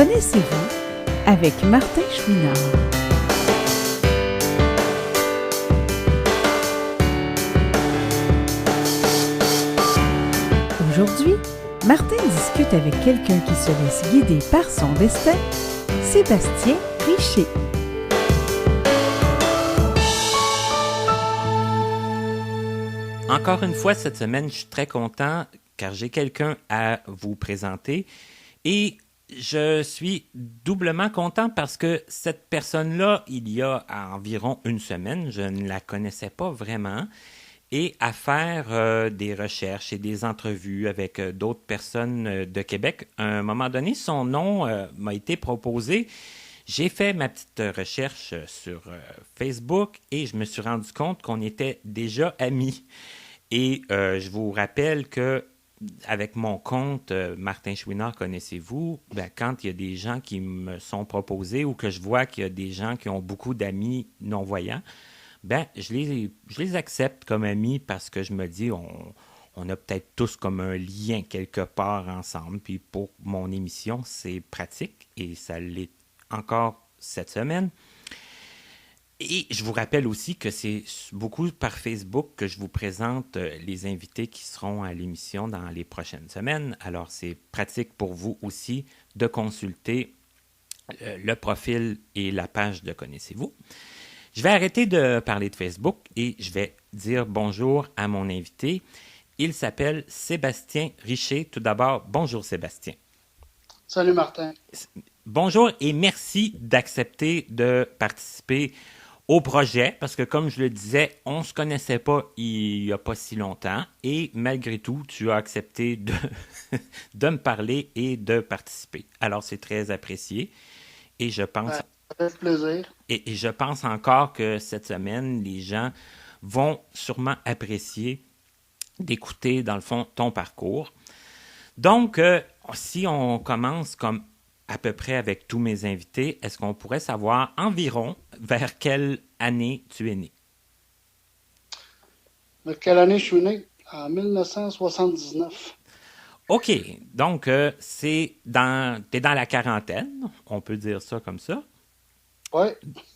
Connaissez-vous avec Martin Chouinard. Aujourd'hui, Martin discute avec quelqu'un qui se laisse guider par son destin, Sébastien Richer. Encore une fois, cette semaine, je suis très content car j'ai quelqu'un à vous présenter et je suis doublement content parce que cette personne-là, il y a environ une semaine, je ne la connaissais pas vraiment, et à faire des recherches et des entrevues avec d'autres personnes de Québec, à un moment donné, son nom m'a été proposé. J'ai fait ma petite recherche sur Facebook et je me suis rendu compte qu'on était déjà amis. Et je vous rappelle que avec mon compte Martin Chouinard, connaissez-vous, ben, quand il y a des gens qui me sont proposés ou que je vois qu'il y a des gens qui ont beaucoup d'amis non-voyants, ben, je les accepte comme amis parce que je me dis, on a peut-être tous comme un lien quelque part ensemble. Puis pour mon émission, c'est pratique et ça l'est encore cette semaine. Et je vous rappelle aussi que c'est beaucoup par Facebook que je vous présente les invités qui seront à l'émission dans les prochaines semaines. Alors, c'est pratique pour vous aussi de consulter le profil et la page de Connaissez-vous. Je vais arrêter de parler de Facebook et je vais dire bonjour à mon invité. Il s'appelle Sébastien Richer. Tout d'abord, bonjour Sébastien. Salut Martin. Bonjour et merci d'accepter de participer au projet, parce que comme je le disais, on ne se connaissait pas il n'y a pas si longtemps, et malgré tout, tu as accepté de me parler et de participer. Alors, c'est très apprécié, et je pense... Ça fait plaisir. Et je pense encore que cette semaine, les gens vont sûrement apprécier d'écouter, dans le fond, ton parcours. Donc, si on commence comme à peu près avec tous mes invités, est-ce qu'on pourrait savoir environ vers quelle année tu es né? De quelle année je suis né? En 1979. OK. Donc, t'es dans la quarantaine, on peut dire ça comme ça. Oui.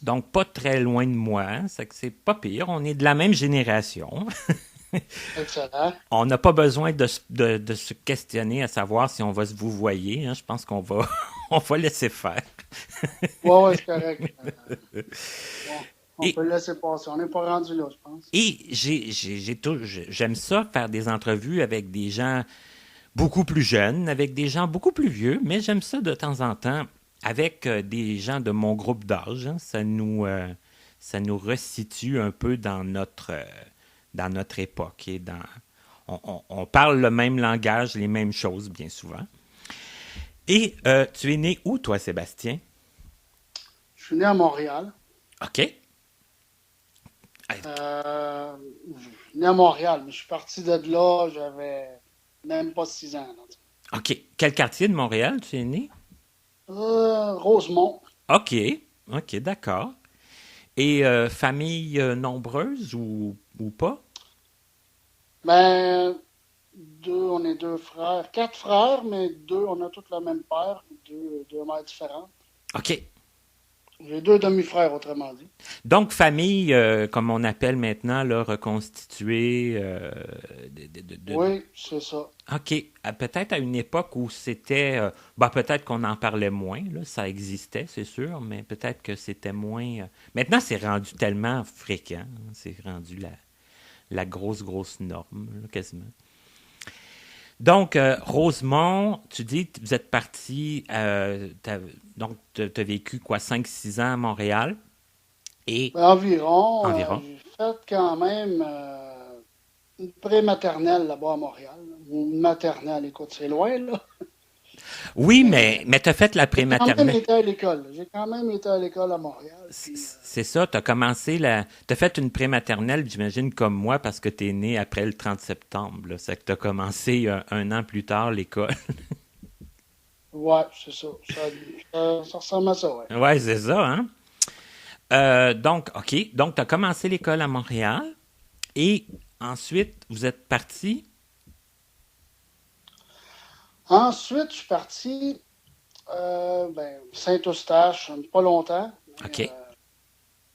Donc, pas très loin de moi, hein? C'est pas pire. On est de la même génération. Excellent. On n'a pas besoin de se questionner à savoir si on va se vouvoyer. Hein? Je pense qu'on va, on va laisser faire. Oui, c'est correct. On peut laisser passer. On n'est pas rendu là, je pense. Et j'aime ça, faire des entrevues avec des gens beaucoup plus jeunes, avec des gens beaucoup plus vieux, mais j'aime ça de temps en temps avec des gens de mon groupe d'âge. Hein? Ça nous resitue un peu dans notre époque. Et on parle le même langage, les mêmes choses, bien souvent. Et tu es né où, toi, Sébastien? Je suis né à Montréal. OK. Je suis né à Montréal, mais je suis parti de là, j'avais même pas 6 ans. Là. OK. Quel quartier de Montréal tu es né? Rosemont. OK. OK, d'accord. Et famille nombreuse ou pas? Ben, on est 2 frères. 4 frères, mais 2, on a tous le même père, 2 mères différentes. OK. J'ai 2 demi-frères, autrement dit. Donc, famille, comme on appelle maintenant, là, reconstituée. Oui, c'est ça. OK. Peut-être à une époque où c'était... peut-être qu'on en parlait moins, là, ça existait, c'est sûr, mais peut-être que c'était moins... Maintenant, c'est rendu tellement fréquent. Hein, c'est rendu la grosse norme, là, quasiment. Donc, Rosemont, tu dis que vous êtes parti, donc tu as vécu quoi, 5-6 ans à Montréal? Et Environ. environ. J'ai fait quand même une pré-maternelle là-bas à Montréal. Une maternelle, écoute, c'est loin, là. Oui, mais tu as fait la J'ai quand même pré-maternelle. été à l'école. J'ai quand même été à l'école à Montréal. Puis, C'est ça, tu as commencé tu as fait une pré-maternelle, j'imagine, comme moi, parce que tu es né après le 30 septembre. Là. C'est que tu as commencé un an plus tard l'école. ouais, c'est ça. Ça ressemble à ça, ouais. Ouais, c'est ça, hein? Donc, OK. Donc, tu as commencé l'école à Montréal et ensuite, vous êtes parti? Ensuite, je suis parti Saint-Eustache, pas longtemps, OK.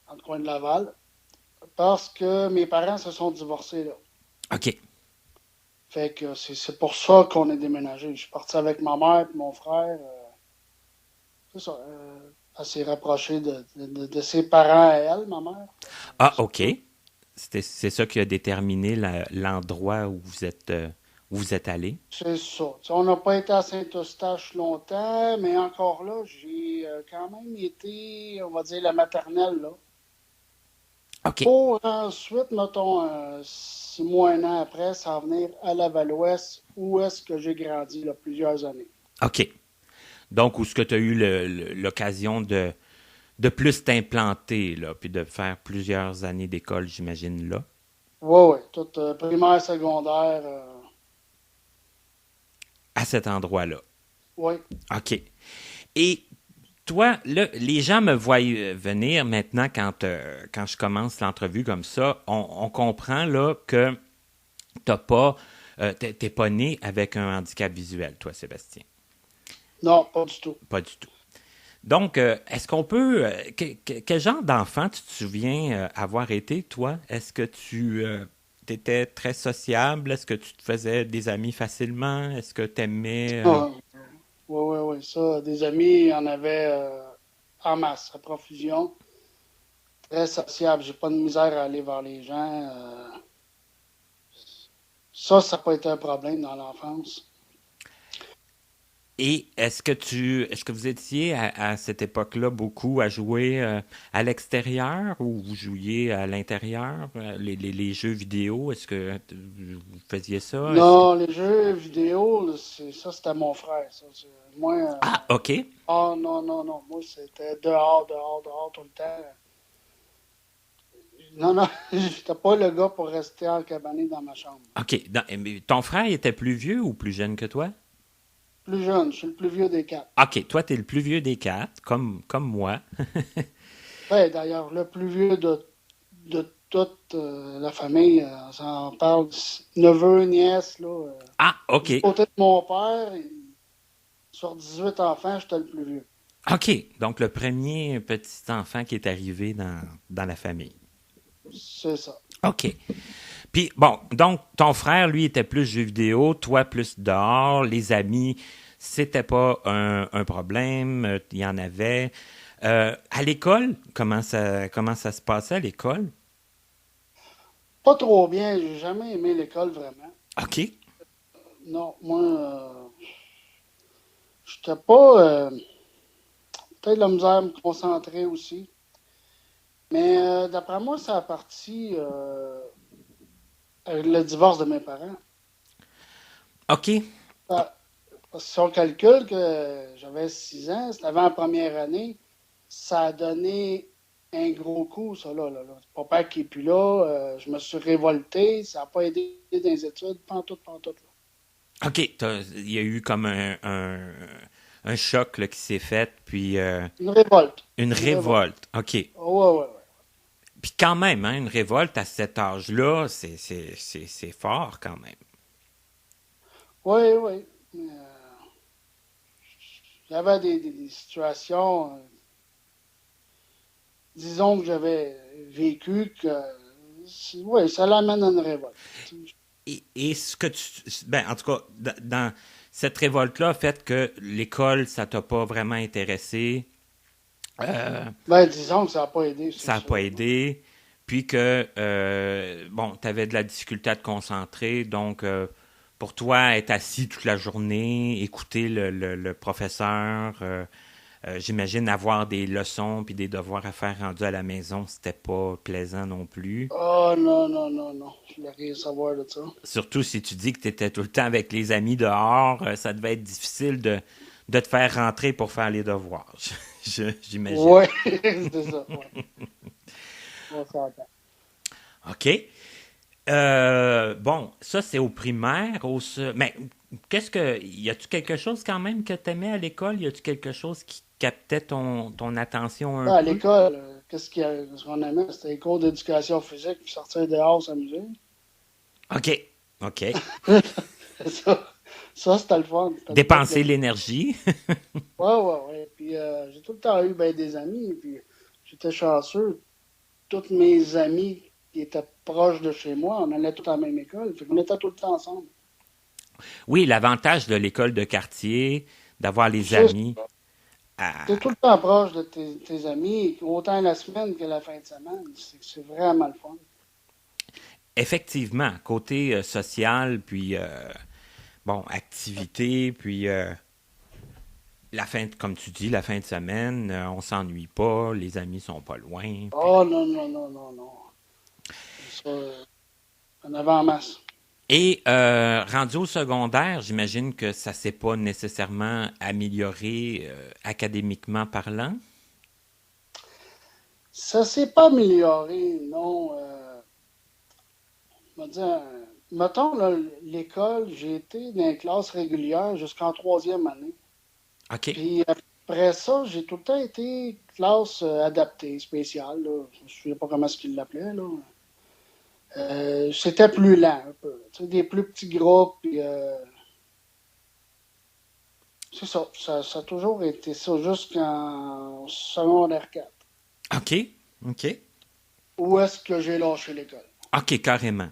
dans le coin de Laval, parce que mes parents se sont divorcés là. OK. Fait que c'est pour ça qu'on est déménagé. Je suis parti avec ma mère et mon frère. C'est ça. Elle s'est rapprochée de ses parents à elle, ma mère. Ah, C'est OK. tout. C'est ça qui a déterminé l'endroit où vous êtes allé. C'est ça. T'sais, on n'a pas été à Saint-Eustache longtemps, mais encore là, j'ai quand même été, on va dire, la maternelle là. OK. Pour ensuite, mettons, 6 mois, 1 an après, s'en venir à Laval-Ouest, où est-ce que j'ai grandi là, plusieurs années. OK. Donc, où est-ce que tu as eu l'occasion de plus t'implanter, là, puis de faire plusieurs années d'école, j'imagine, là, Oui, oui, tout primaire, secondaire, à cet endroit-là. oui. OK. Et toi, là, les gens me voient venir maintenant quand je commence l'entrevue comme ça. On comprend là que t'es pas né avec un handicap visuel, toi, Sébastien. Non, pas du tout. Pas du tout. Donc, est-ce qu'on peut... quel genre d'enfant tu te souviens avoir été, toi? Est-ce que tu étais très sociable? Est-ce que tu te faisais des amis facilement? Est-ce que tu aimais... Oui, oui, oui. Ça, des amis, il y en avait en masse, à profusion. Très sociable. J'ai pas de misère à aller vers les gens. Ça n'a pas été un problème dans l'enfance. Et est-ce que vous étiez à cette époque-là beaucoup à jouer à l'extérieur ou vous jouiez à l'intérieur, les jeux vidéo? Est-ce que vous faisiez ça? Non, les jeux vidéo, là, ça, c'était mon frère. Ça. Moi, Ah, OK. non, non, non. Moi, c'était dehors, dehors, dehors tout le temps. Non, non, j'étais pas le gars pour rester encabané dans ma chambre. OK. Mais ton frère était plus vieux ou plus jeune que toi? Plus jeune, je suis le plus vieux des quatre. OK, toi, tu es le plus vieux des quatre, comme moi. Ouais, d'ailleurs, le plus vieux de toute la famille, on s'en parle, neveu, nièce, là. Ah, OK. Du côté de mon père, sur 18 enfants, j'étais le plus vieux. OK. Donc, le premier petit enfant qui est arrivé dans la famille. C'est ça. OK. Puis, bon, donc, ton frère, lui, était plus jeux vidéo, toi, plus dehors, les amis, c'était pas un problème, il y en avait. À l'école, comment ça se passait à l'école? Pas trop bien, j'ai jamais aimé l'école vraiment. OK. Non, moi, j'étais pas. Peut-être de la misère à me concentrer aussi. Mais d'après moi, ça a parti avec le divorce de mes parents. OK. Ah, parce que si on calcule que j'avais 6 ans, c'était avant la première année, ça a donné un gros coup, ça là. Papa qui est plus là, je me suis révolté, ça n'a pas aidé dans les études, pantoute, pantoute. Là. OK. Il y a eu comme un choc là, qui s'est fait, puis Une révolte. une Une révolte. révolte. OK. Oh, ouais, ouais, ouais. Puis quand même, hein, une révolte à cet âge-là, c'est fort quand même. Oui, oui. Il y avait des situations, disons que j'avais vécu que, oui, ça l'amène à une révolte. Et ce que ben, en tout cas, dans cette révolte-là, fait que l'école, ça t'a pas vraiment intéressé, euh, Ben, disons que ça n'a pas aidé, c'est ça n'a sûr. pas aidé, puis que, bon, tu avais de la difficulté à te concentrer, donc pour toi, être assis toute la journée, écouter le professeur, j'imagine avoir des leçons puis des devoirs à faire rendus à la maison, c'était pas plaisant non plus. Oh, non, non, non, non. Je voulais rien savoir de ça. Surtout si tu dis que tu étais tout le temps avec les amis dehors, ça devait être difficile de te faire rentrer pour faire les devoirs, j'imagine. Oui, c'est ça, ouais. On s'entend. OK. Bon, ça, c'est au primaire. Mais y a-tu quelque chose quand même que tu aimais à l'école? Y a-tu quelque chose qui captait ton attention un Ah, à peu? l'école, qu'est-ce qu'on aimait? C'était les cours d'éducation physique, puis sortir dehors, s'amuser. OK. OK. C'est ça. Ça, c'était le fun. C'était le bout Dépenser l'énergie. Ouais, ouais, ouais. Puis j'ai tout le temps eu ben, des amis. Puis j'étais chanceux. Tous mes amis qui étaient proches de chez moi, on allait tous à la même école. Fait qu'on était tout le temps ensemble. Oui, l'avantage de l'école de quartier, d'avoir les C'est amis. T'es tout le temps proche de tes amis, autant la semaine que la fin de semaine. C'est vraiment le fun. Effectivement, côté social, puis bon, activité, puis comme tu dis, la fin de semaine, on s'ennuie pas, les amis sont pas loin. Puis... Oh non, non, non, non, non. Ça, en avant en masse. Et rendu au secondaire, j'imagine que ça s'est pas nécessairement amélioré académiquement parlant. Ça s'est pas amélioré, non. On va dire, mettons, là, l'école, j'ai été dans les classes régulières jusqu'en troisième année. OK. Puis après ça, j'ai tout le temps été classe adaptée, spéciale. Là. Je ne me souviens pas comment est-ce qu'ils l'appelaient. Là. C'était plus lent un peu. Tu sais, des plus petits groupes. Puis, c'est ça, ça a toujours été ça jusqu'en secondaire 4. OK. OK. Où est-ce que j'ai lâché l'école? OK, carrément.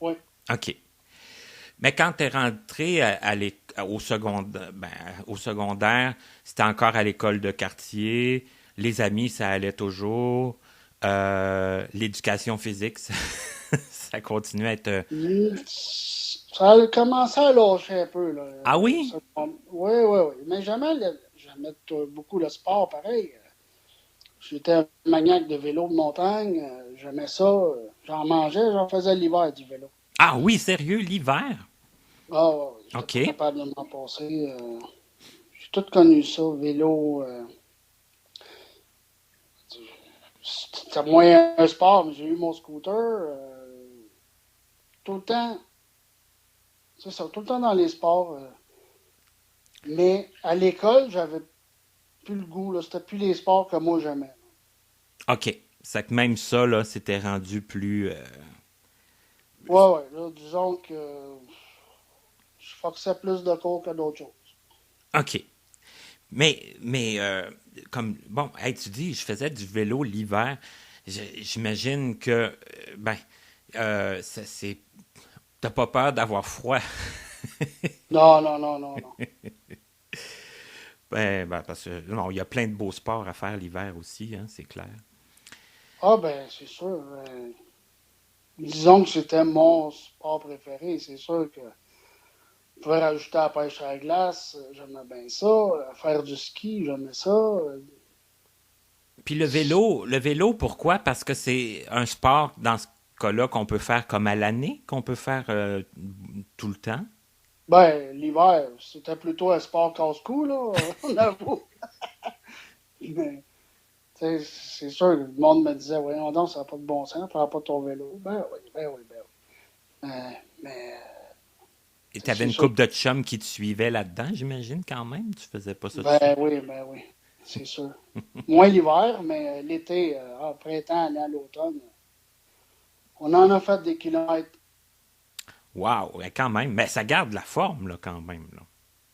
Oui. OK. Mais quand tu es rentré au secondaire, c'était encore à l'école de quartier, les amis, ça allait toujours, l'éducation physique, ça continuait à être... Ça a commencé à lâcher un peu. Là. Ah oui? Oui, oui, oui. Mais j'aimais beaucoup le sport, pareil. J'étais un maniaque de vélo de montagne. J'aimais ça. J'en mangeais, j'en faisais l'hiver du vélo. Ah oui, sérieux, l'hiver? Ah, ouais, ouais. J'étais OK. pas capable de m'en passer. J'ai tout connu ça, vélo. C'était moins un sport, mais j'ai eu mon scooter. Tout le temps, c'est ça, tout le temps dans les sports. Mais à l'école, j'avais plus le goût. Là. C'était plus les sports que moi j'aimais. OK. C'est que même ça, là, c'était rendu plus... Ouais, ouais. Là, disons que je forçais plus de cours que d'autres choses. OK. Mais comme, bon, hey, tu dis, je faisais du vélo l'hiver. J'imagine que, c'est... T'as pas peur d'avoir froid? Non, non, non, non, non. Parce que, non, il y a plein de beaux sports à faire l'hiver aussi, hein, c'est clair. Ah, ben, c'est sûr. Disons que c'était mon sport préféré. C'est sûr que je pouvais rajouter la pêche à la glace. J'aimais bien ça. Faire du ski, j'aimais ça. Puis le vélo, pourquoi? Parce que c'est un sport, dans ce cas-là, qu'on peut faire comme à l'année, qu'on peut faire tout le temps. Ben, l'hiver, c'était plutôt un sport casse-cou, là, on avoue. Mais, tu sais, c'est sûr, le monde me disait, voyons donc, ça n'a pas de bon sens, prends pas ton vélo. Ben oui, ben oui, ben oui. Mais Et t'avais c'est une sûr. couple de chums qui te suivaient là-dedans, j'imagine, quand même. Tu faisais pas ça tout seul. Ben oui, c'est sûr. Moins l'hiver, mais l'été, printemps, aller à l'automne, on en a fait des kilomètres. Wow, ouais, quand même. Mais ça garde la forme, là, quand même, là.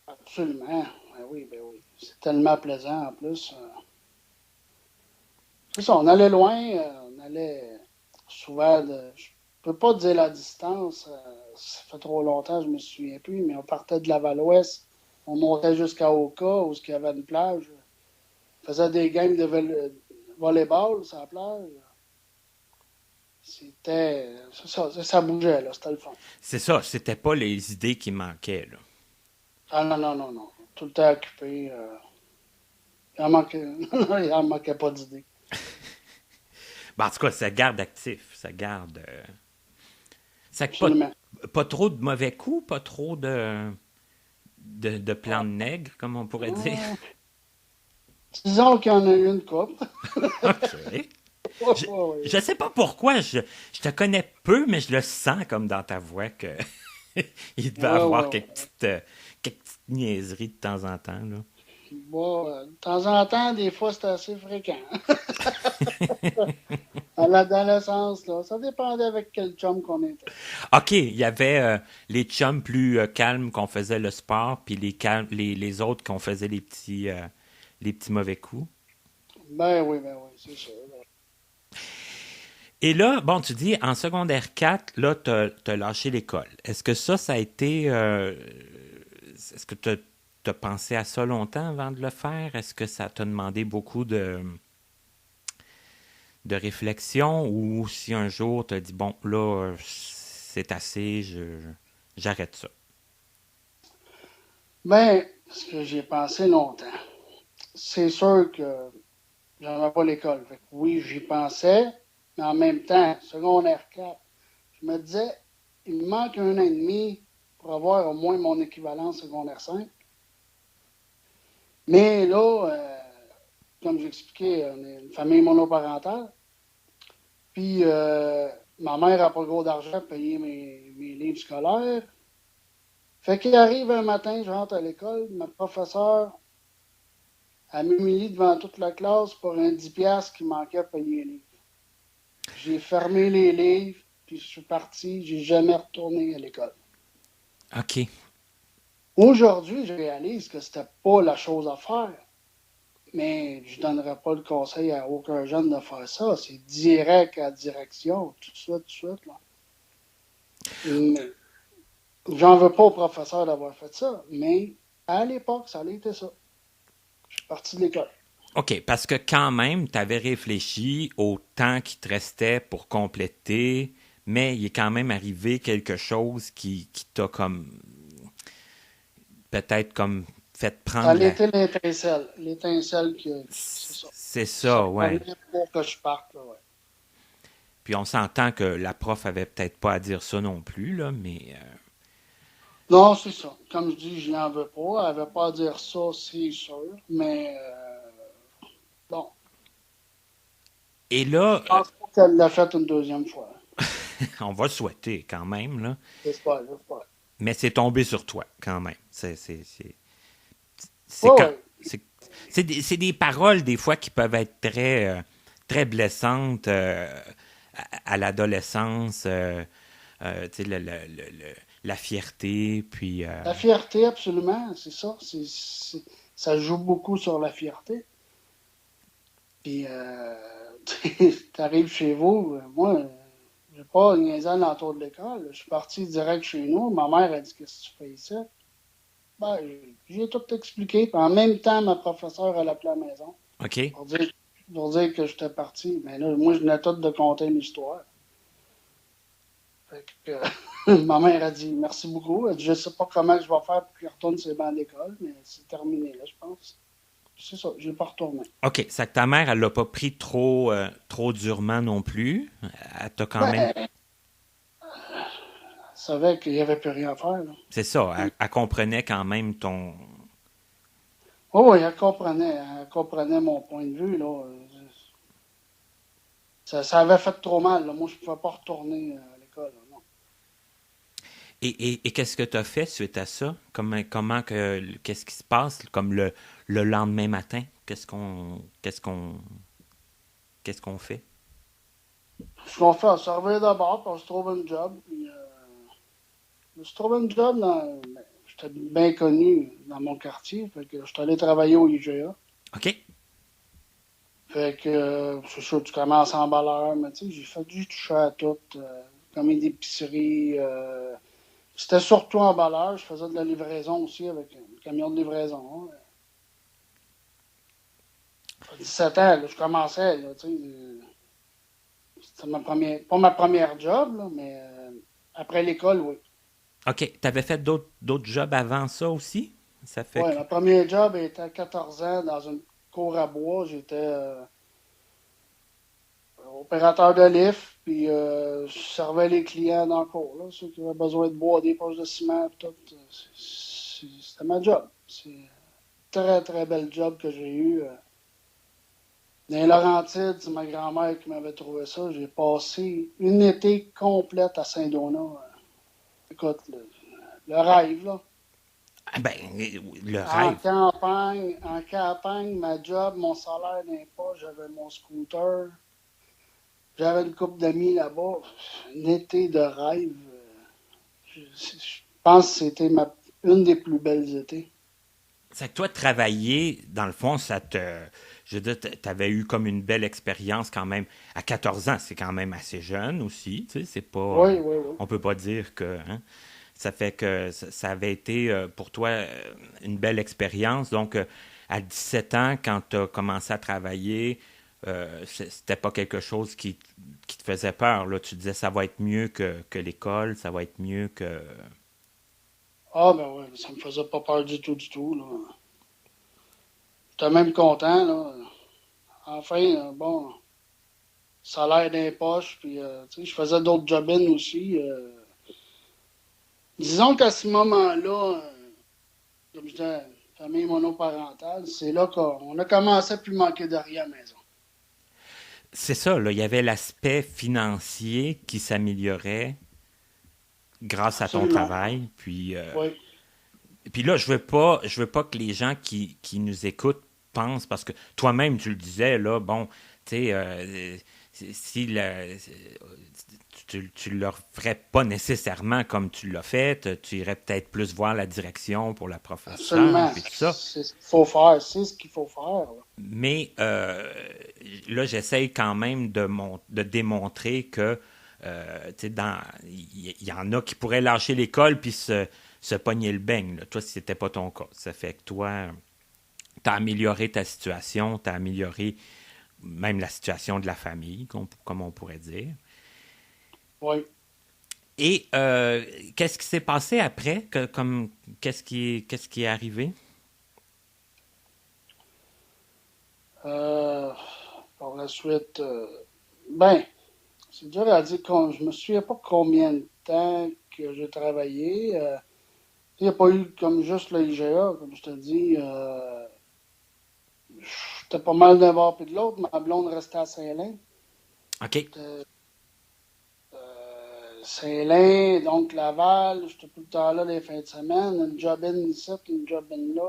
Absolument. Ben oui, ben oui. C'est tellement plaisant en plus. C'est ça, on allait loin, on allait souvent je peux pas dire la distance, ça fait trop longtemps, je me souviens plus, mais on partait de Laval-Ouest, on montait jusqu'à Oka, où il y avait une plage, on faisait des games de volleyball sur la plage. Ça bougeait, là, c'était le fun. C'est ça, c'était pas les idées qui manquaient, là. Ah non, non, non, non. Tout le temps occupé. Il en manquait, il en manquait pas d'idées. Ben, en tout cas, ça garde actif, ça garde... Ça pas, Absolument. pas trop de mauvais coups, pas trop de plans de nègre, comme on pourrait dire. Ah, disons qu'il y en a eu une coupe. OK. Ouais, Je, ouais, ouais. je sais pas pourquoi, je te connais peu, mais je le sens comme dans ta voix que il devait Ouais, avoir ouais, quelques petites niaiseries de temps en temps, là. bon, de temps en temps, des fois, c'est assez fréquent. À l'adolescence, là, ça dépendait avec quel chum qu'on était. OK, il y avait les chums plus calmes qu'on faisait le sport, puis les autres qu'on faisait les petits mauvais coups. Ben oui, c'est sûr. Et là, bon, tu dis, en secondaire 4, là, t'as lâché l'école. Est-ce que ça a été... est-ce que t'as pensé à ça longtemps avant de le faire? Est-ce que ça t'a demandé beaucoup de réflexion ou si un jour t'as dit, bon, là, c'est assez, j'arrête ça? Ben, ce que j'ai pensé longtemps, c'est sûr que j'avais pas l'école. Fait que oui, j'y pensais, mais en même temps, secondaire 4, je me disais, il me manque 1 an et demi pour avoir au moins mon équivalent secondaire 5. Mais là, comme j'expliquais, on est une famille monoparentale. Puis, ma mère n'a pas gros d'argent pour payer mes livres scolaires. Fait qu'il arrive un matin, je rentre à l'école, ma professeure a m'humilie devant toute la classe pour un 10 piastres qui manquait à payer les livres. J'ai fermé les livres, puis je suis parti, j'ai jamais retourné à l'école. OK. Aujourd'hui, je réalise que c'était pas la chose à faire, mais je donnerais pas le conseil à aucun jeune de faire ça. C'est direct à la direction, tout de suite, là. Mais j'en veux pas au professeur d'avoir fait ça, mais à l'époque, ça a été ça. Je suis parti de l'école. OK, parce que quand même, tu avais réfléchi au temps qui te restait pour compléter, mais il est quand même arrivé quelque chose qui t'a comme peut-être comme fait Ça a prendre la... été l'étincelle. L'étincelle c'est ça. C'est Ça ça, ouais. prenait pour que je parte, là, ouais. Puis on s'entend que la prof avait peut-être pas à dire ça non plus, là, mais... Non, c'est ça. Comme je dis, je n'en veux pas. Elle n'avait pas à dire ça, c'est sûr. Mais bon, Et je là, pense pas qu'elle l'a fait une deuxième fois. on va le souhaiter quand même, là, J'espère, j'espère. mais c'est tombé sur toi quand même. C'est Oui, quand... oui. c'est des paroles, des fois, qui peuvent être très blessantes à l'adolescence. Tu sais, la fierté, puis... La fierté, absolument, c'est ça. Ça joue beaucoup sur la fierté. Puis, t'arrives chez vous, moi, j'ai pas niaisé l'entour de l'école. Je suis parti direct chez nous. Ma mère a dit, qu'est-ce que tu fais ici? Ben, j'ai tout expliqué. Puis en même temps, ma professeure, elle appelé à la maison OK. pour dire que j'étais parti. Mais là, moi, je venais tout de conter une histoire. Fait que, ma mère a dit merci beaucoup. Elle dit, je sais pas comment je vais faire pour qu'il retourne ses bancs d'école, mais c'est terminé, là, je pense. C'est ça, je n'ai pas retourné. OK. Ça que ta mère, elle l'a pas pris trop durement non plus. Elle t'a quand même... Ben, elle savait qu'il n'y avait plus rien à faire, là. C'est ça. Elle comprenait quand même ton... Oh, oui, elle comprenait mon point de vue, là. Ça avait fait trop mal, là. Moi, je ne pouvais pas retourner à l'école, là, non. Et qu'est-ce que tu as fait suite à ça? Qu'est-ce qui se passe comme le lendemain matin? Qu'est-ce qu'on fait? Ce qu'on fait, on se réveille d'abord, puis on se trouve un job. Puis, je me suis trouvé un job ben, j'étais bien connu dans mon quartier. Fait que je suis allé travailler au IGA. OK. Fait que, c'est sûr, tu commences en emballeur, mais tu sais, j'ai fait du toucher à tout, comme d'épicerie. C'était surtout emballeur. Je faisais de la livraison aussi avec un camion de livraison, hein. 17 ans, là, je commençais, là, tu sais. C'était pas ma première job, là, mais après l'école, oui. OK. Tu avais fait d'autres jobs avant ça aussi? Ça fait Oui, que... ma première job était à 14 ans dans une cour à bois. J'étais opérateur de lift, puis je servais les clients dans le cour, là, ceux qui avaient besoin de bois, des poches de ciment, tout. C'était ma job. C'est un très, très bel job que j'ai eu. Dans les Laurentides, c'est ma grand-mère qui m'avait trouvé ça. J'ai passé une été complète à Saint-Donat. Écoute, le rêve, là. Ah ben, le rêve. En campagne, ma job, mon salaire d'impôt, j'avais mon scooter. J'avais une couple d'amis là-bas. Un été de rêve. Je pense que c'était une des plus belles étés. C'est que toi, travailler, dans le fond, je veux dire, t'avais eu comme une belle expérience quand même. À 14 ans, c'est quand même assez jeune aussi, tu sais, c'est pas... Oui, oui, oui. on peut pas dire que... hein, ça fait que ça avait été pour toi une belle expérience. Donc, à 17 ans, quand tu as commencé à travailler, c'était pas quelque chose qui te faisait peur, là. Tu disais, ça va être mieux que l'école, ça va être mieux que... Ah, ben oui, ça me faisait pas peur du tout, là. J'étais même content, là. Enfin, bon, salaire dans les poches, puis, tu sais, je faisais d'autres job-ins aussi. Disons qu'à ce moment-là, comme je disais, famille monoparentale, c'est là qu'on a commencé à plus manquer de rien à la maison. C'est ça, là, il y avait l'aspect financier qui s'améliorait grâce à ton Absolument. travail. Puis, Oui. puis là, je veux pas que les gens qui nous écoutent pensent, parce que toi-même, tu le disais, là, bon, tu sais, si tu leur ferais pas nécessairement comme tu l'as fait, tu irais peut-être plus voir la direction pour la professeure, Absolument. puis tout ça. C'est ce qu'il faut faire. C'est ce qu'il faut faire, là. Mais là, j'essaye quand même de démontrer que tu sais, il y en a qui pourraient lâcher l'école puis se pogner le beigne, là. Toi, c'était pas ton cas. Ça fait que toi, tu as amélioré ta situation, tu as amélioré même la situation de la famille, comme on pourrait dire. Oui. Et qu'est-ce qui s'est passé après? Qu'est-ce qui est arrivé? Euh, Par la suite, ben, c'est dur à dire. Je me souviens pas combien de temps que j'ai travaillé. Il n'y a pas eu comme juste le IGA, comme je te dis. J'étais pas mal d'un bord puis de l'autre. Ma blonde restait à Saint-Lin. OK. Saint-Lin, donc Laval, j'étais tout le temps là les fins de semaine. Une job-in ici, une job-in là.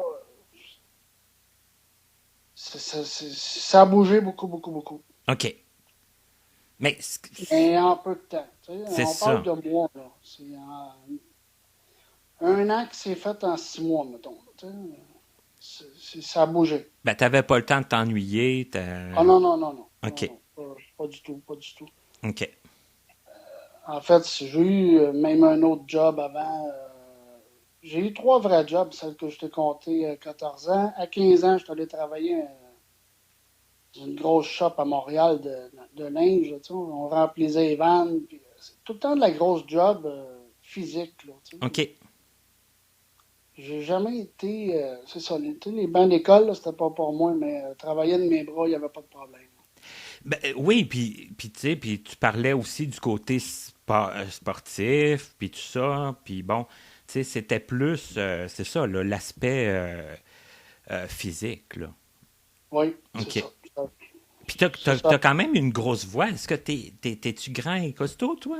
Ça a bougé beaucoup, beaucoup, beaucoup. OK. Mais Et en peu de temps. Tu sais, c'est on parle ça. de mois, là. C'est un an qui s'est fait en 6 mois, mettons. Tu sais. Ça a bougé. Ben, t'avais pas le temps de t'ennuyer. Ah non, non, non, non. Non, OK. non. Pas du tout, pas du tout. OK. En fait, j'ai eu même un autre job avant. J'ai eu 3 vrais jobs, celle que je t'ai compté à 14 ans. À 15 ans, je suis allé travailler dans une grosse shop à Montréal de linge. Tu sais, on remplissait les vannes. Puis, c'est tout le temps de la grosse job physique. Là, tu sais. OK. J'ai jamais été. C'est ça, les bancs d'école, là, c'était pas pour moi, mais travailler de mes bras, il n'y avait pas de problème. Ben, oui, puis tu sais, puis tu parlais aussi du côté sportif, puis tout ça, puis bon, tu sais, c'était plus, c'est ça, là, l'aspect physique, là. Oui, c'est OK. ça. Puis C'est ça. t'as quand même une grosse voix. Est-ce que t'es-tu grand et costaud, toi?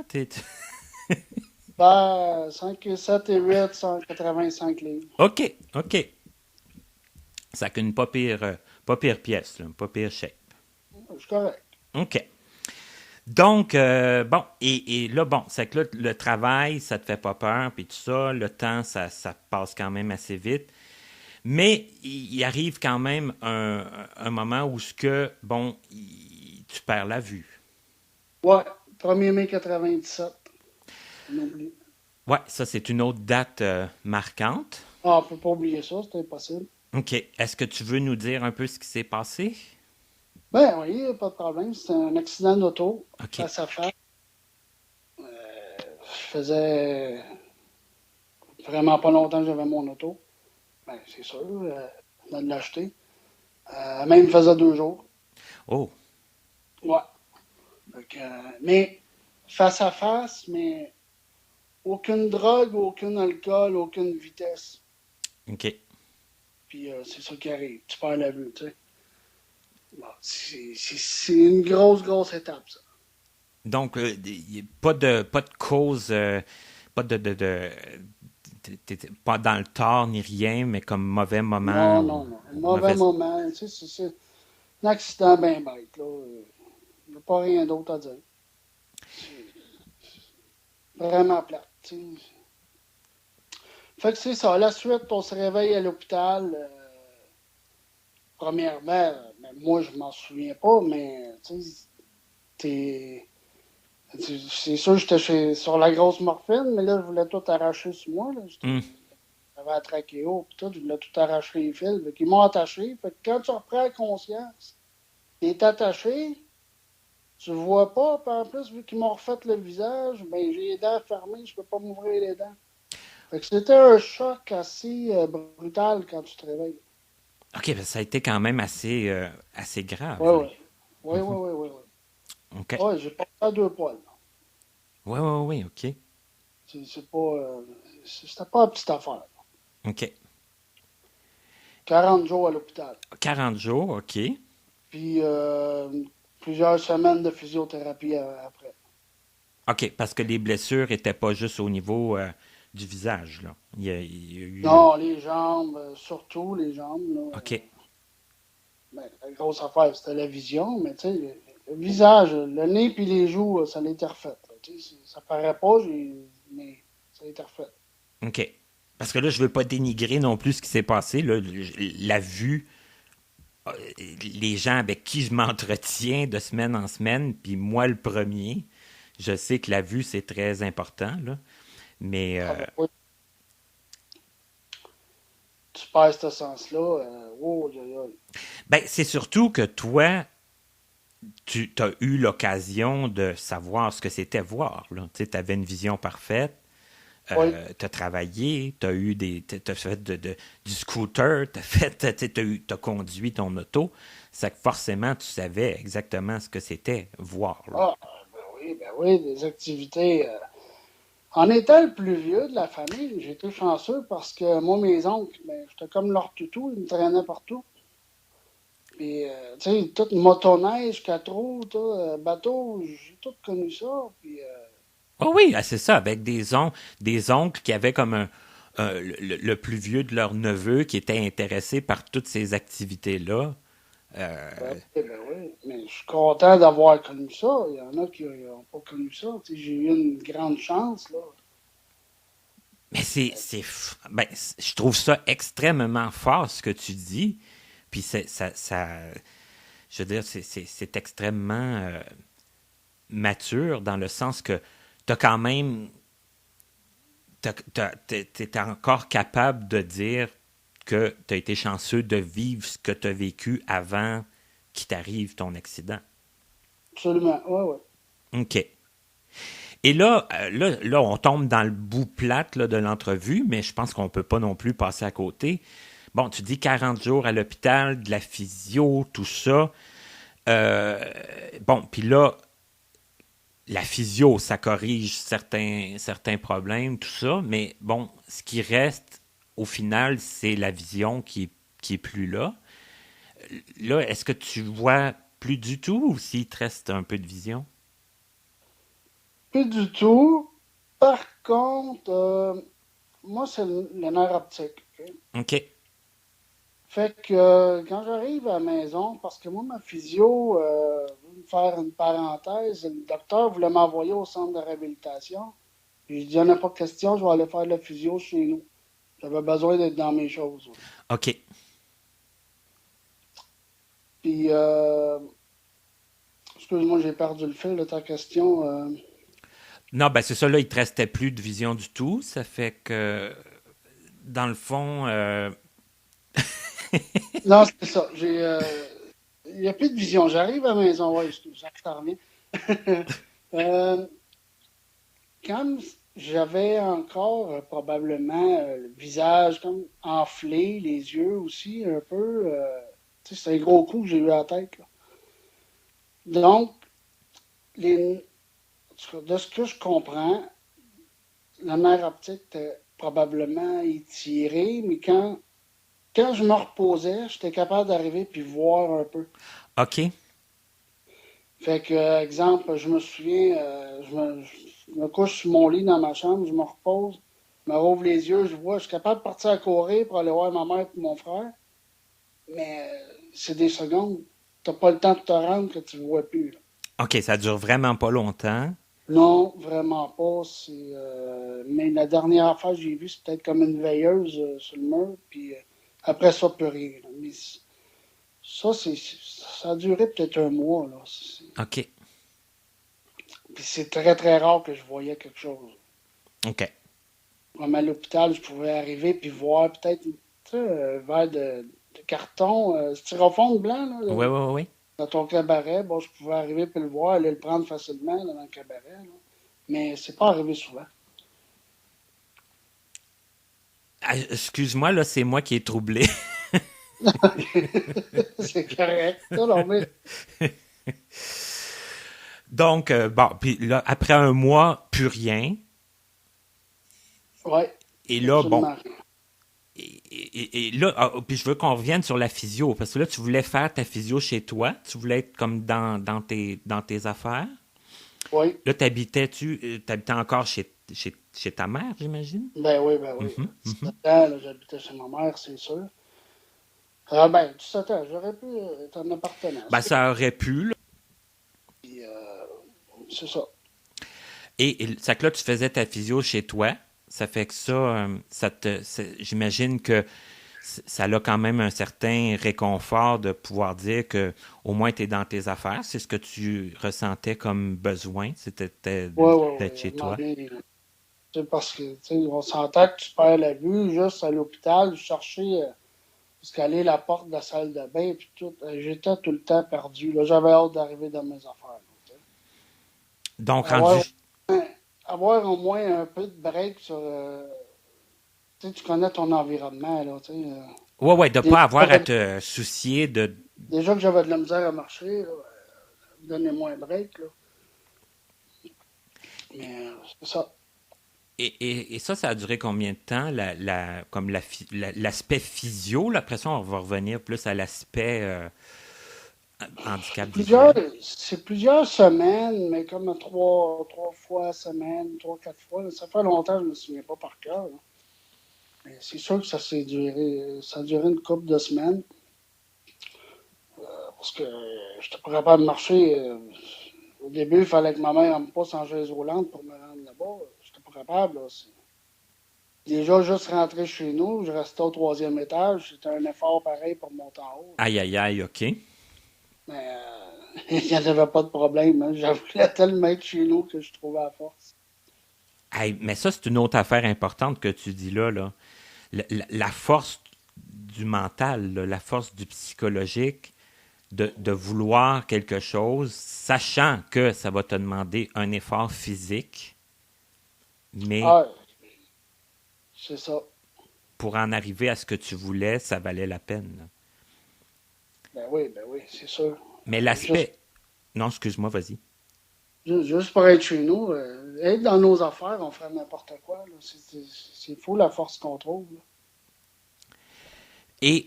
Ben, 5, 7 et 8, 185 livres. OK, OK. Ça qu'une pas pire pièce, là, pas pire shape. Je suis correct. OK. Donc, bon, et là, bon, c'est que là, le travail, ça te fait pas peur, puis tout ça, le temps, ça passe quand même assez vite. Mais il arrive quand même un moment où ce que, bon, tu perds la vue. Ouais, 1er mai 97. On oublie. Ouais, ça, c'est une autre date marquante. Ah, on peut pas oublier ça, c'est impossible. OK. Est-ce que tu veux nous dire un peu ce qui s'est passé? Ben oui, pas de problème. C'était un accident d'auto, OK. face à face. Je faisais vraiment pas longtemps que j'avais mon auto. Ben, c'est sûr, de l'acheter. Même faisait 2 jours. Oh, Ouais. Donc, mais face à face, mais aucune drogue, aucun alcool, aucune vitesse. OK. Puis c'est ça qui arrive. Tu perds la vue, tu sais. Bon, c'est une grosse, grosse étape, ça. Donc, pas de cause, pas t'étais pas dans le tort ni rien, mais comme mauvais moment Non, ou non, non. Un mauvais mauvaise... moment. Tu sais, c'est un accident bien bête, là. Il n'y a J'ai pas rien d'autre à dire. Vraiment plate. Fait que c'est ça. La suite, on se réveille à l'hôpital. Premièrement, moi, je m'en souviens pas, mais t'es- c'est sûr que sur la grosse morphine, mais là, je voulais tout arracher sur moi. Là. Hmm. J'avais la trachéo, puis tout, je voulais tout arracher les fils. Fait qu'ils m'ont attaché. Fait que quand tu reprends la conscience, t'es attaché, tu le vois pas, puis en plus, vu qu'ils m'ont refait le visage, ben j'ai les dents fermées, je peux pas m'ouvrir les dents. Fait que c'était un choc assez brutal quand tu te réveilles. OK, ben, ça a été quand même assez grave. Ouais, Là. ouais. Ouais, ouais, ouais, ouais, ouais. OK. Ouais, j'ai pas à deux poils. Ouais, ouais, ouais, OK. C'est pas. C'était pas une petite affaire. OK. 40 jours à l'hôpital. 40 jours, OK. Puis plusieurs semaines de physiothérapie après. OK, parce que les blessures n'étaient pas juste au niveau du visage, là. Il y a eu... Non, les jambes, surtout les jambes. Là, OK. ben, la grosse affaire, c'était la vision, mais tu sais, le visage, le nez puis les joues, ça l'était refait. Là, ça paraît pas, mais ça l'était refait. OK. Parce que là, je veux pas dénigrer non plus ce qui s'est passé. Là. La vue, les gens avec qui je m'entretiens de semaine en semaine, puis moi le premier, je sais que la vue, c'est très important, là. Mais, Ah, ben, oui. Tu perds ce sens-là. Oh, aïe, aïe. ben, c'est surtout que toi, tu as eu l'occasion de savoir ce que c'était voir, là. Tu sais, avais une vision parfaite. Oui. Tu as travaillé, tu as eu t'as fait du scooter, t'as conduit ton auto. C'est que forcément, tu savais exactement ce que c'était voir. Là. Ah, ben oui, des activités. En étant le plus vieux de la famille, j'ai été chanceux parce que moi, mes oncles, ben, j'étais comme leur toutou, ils me traînaient partout. Puis, tu sais, toute motoneige, quatre roues, bateau, j'ai tout connu ça. Puis, Oh oui, c'est ça, avec des oncles qui avaient comme le plus vieux de leurs neveux qui était intéressé par toutes ces activités-là. ben, ben oui, mais je suis content d'avoir connu ça. Il y en a qui n'ont pas connu ça. Tu sais, j'ai eu une grande chance, là. Mais ben, je trouve ça extrêmement fort ce que tu dis. Puis je veux dire, c'est extrêmement mature dans le sens que t'as quand même, t'es encore capable de dire que t'as été chanceux de vivre ce que t'as vécu avant qu'il t'arrive ton accident. Absolument, ouais, ouais. OK. Et là, là, on tombe dans le bout plate là, de l'entrevue, mais je pense qu'on peut pas non plus passer à côté. Bon, tu dis 40 jours à l'hôpital, de la physio, tout ça. Bon, puis là, la physio, ça corrige certains problèmes, tout ça, mais bon, ce qui reste, au final, c'est la vision qui est plus là. Là, est-ce que tu vois plus du tout ou s'il te reste un peu de vision? Plus du tout. Par contre, moi, c'est le nerf optique. OK? OK. Fait que quand j'arrive à la maison, parce que moi, ma physio, je vais me faire une parenthèse, le docteur voulait m'envoyer au centre de réhabilitation. Puis je dis, il n'y en a pas de question, je vais aller faire de la physio chez nous. J'avais besoin d'être dans mes choses. Ouais. OK. Puis, excuse-moi, j'ai perdu le fil de ta question. Non, ben c'est ça, là, il te restait plus de vision du tout. Ça fait que, dans le fond, Non, c'est ça. Il n'y a plus de vision. J'arrive à la maison, ouais, je t'en reviens. Euh, Quand j'avais encore probablement le visage comme enflé, les yeux aussi un peu. Tu sais, c'est un gros coup que j'ai eu à la tête. Là. Donc, les, de ce que je comprends, la nerf optique était probablement étirée, mais quand je me reposais, j'étais capable d'arriver puis voir un peu. OK. Fait que, exemple, je me souviens, je me couche sur mon lit dans ma chambre, je me repose, je me rouvre les yeux, je suis capable de partir à courir pour aller voir ma mère et mon frère, mais c'est des secondes. T'as pas le temps de te rendre que tu ne vois plus. Là. OK, ça dure vraiment pas longtemps. Non, vraiment pas. Mais la dernière affaire que j'ai vue, c'est peut-être comme une veilleuse sur le mur, puis après ça, plus rien, là. Mais ça, ça a duré peut-être un mois, là. OK, Puis c'est très, très rare que je voyais quelque chose. OK. Comme à l'hôpital, je pouvais arriver puis voir peut-être, tu sais, un verre de carton, styrofoam blanc, là, Oui, oui, oui. dans ton cabaret. Bon, je pouvais arriver puis le voir, aller le prendre facilement là, dans le cabaret, là. Mais c'est pas arrivé souvent. Ah, excuse-moi, là, c'est moi qui ai troublé. C'est correct. Non, non, mais Donc, bon, puis là, après un mois, plus rien. ouais, Et là, bon, absolument. et là, puis je veux qu'on revienne sur la physio, parce que là, tu voulais faire ta physio chez toi, tu voulais être comme dans tes affaires. Oui, Là, t'habitais encore chez ta mère, j'imagine? ben oui. Mhm, mhm. 17 ans, là, j'habitais chez ma mère, c'est sûr. Ah ben, 17 ans, j'aurais pu être en appartenant. Ben, ça aurait pu, là. Puis, c'est ça. Ça que là, tu faisais ta physio chez toi. Ça fait que ça, j'imagine que ça a quand même un certain réconfort de pouvoir dire que au moins tu es dans tes affaires. C'est ce que tu ressentais comme besoin, c'était Oui, oui, d'être oui, chez vraiment toi. bien. C'est parce que, tu sais, on s'entend que tu perds la vue juste à l'hôpital, chercher jusqu'à aller à la porte de la salle de bain, puis tout. J'étais tout le temps perdu. Là, j'avais hâte d'arriver dans mes affaires, là, tu sais. Donc, rendu. Avoir, avoir au moins un peu de break sur. Tu sais, tu connais ton environnement, là, tu sais. Ouais, ouais, de Déjà, pas avoir à te soucier de. déjà que j'avais de la misère à marcher, là, donnez-moi un break, là. Mais c'est ça. Et ça a duré combien de temps, comme l'aspect physio? Là, après ça, on va revenir plus à l'aspect handicap Plusieurs, visuel. c'est plusieurs semaines, mais comme trois fois semaine, trois, quatre fois. Là. Ça fait longtemps, je ne me souviens pas par cœur, là. Mais c'est sûr que ça a duré une couple de semaines. Parce que j'étais pas capable de marcher. Au début, il fallait que ma mère me pousse en chaise roulante pour me rendre là-bas. J'étais pas capable, là. Déjà, juste rentrer chez nous, je restais au troisième étage. C'était un effort pareil pour monter en haut, là. Aïe, aïe, aïe, OK. Mais il n'y en avait pas de problème, hein. J'avais tellement être chez nous que je trouvais à force. Hey, mais ça, c'est une autre affaire importante que tu dis là, là. La force du mental, là, la force du psychologique, de vouloir quelque chose, sachant que ça va te demander un effort physique, mais Ah, c'est ça. pour en arriver à ce que tu voulais, ça valait la peine, là. Ben oui, c'est sûr. Mais Juste, l'aspect... Non, excuse-moi, vas-y. juste pour être chez nous, être dans nos affaires, on ferait n'importe quoi, là. C'est fou la force qu'on trouve, là. Et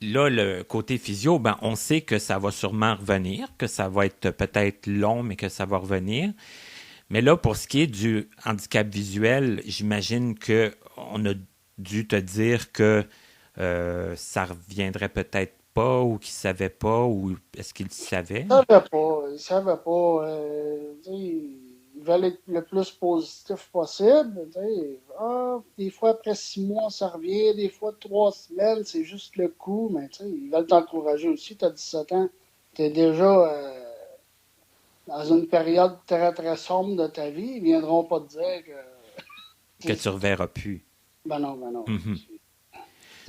là, le côté physio, ben, on sait que ça va sûrement revenir, que ça va être peut-être long, mais que ça va revenir. Mais là, pour ce qui est du handicap visuel, j'imagine que on a dû te dire que ça reviendrait peut-être pas, ou qu'il savait pas, ou est-ce qu'il savait? Il savait pas. Tu sais, il veulent être le plus positif possible. Tu sais. Ah, des fois, après 6 mois, ça revient. Des fois, 3 semaines, c'est juste le coup. Mais tu sais, ils veulent t'encourager aussi. Tu as 17 ans. Tu es déjà dans une période très, très sombre de ta vie. Ils viendront pas te dire Que que. tu reverras plus. Ben non, ben non. Mhm.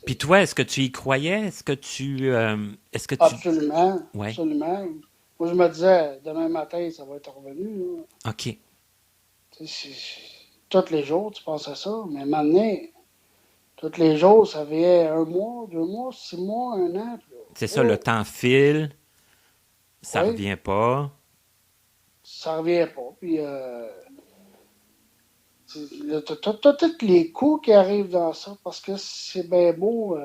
Puis toi, est-ce que tu y croyais? Est-ce que tu... Absolument, Ouais, absolument. Moi, je me disais, demain matin, ça va être revenu, là. OK. Tu sais, tous les jours, tu penses à ça. Mais maintenant, tous les jours, ça fait 1 mois, 2 mois, 6 mois, 1 an. Puis là, C'est ça, le oh, temps file, ça oui, revient pas. ça revient pas. Puis, t'as tous les coups qui arrivent dans ça, parce que c'est bien beau.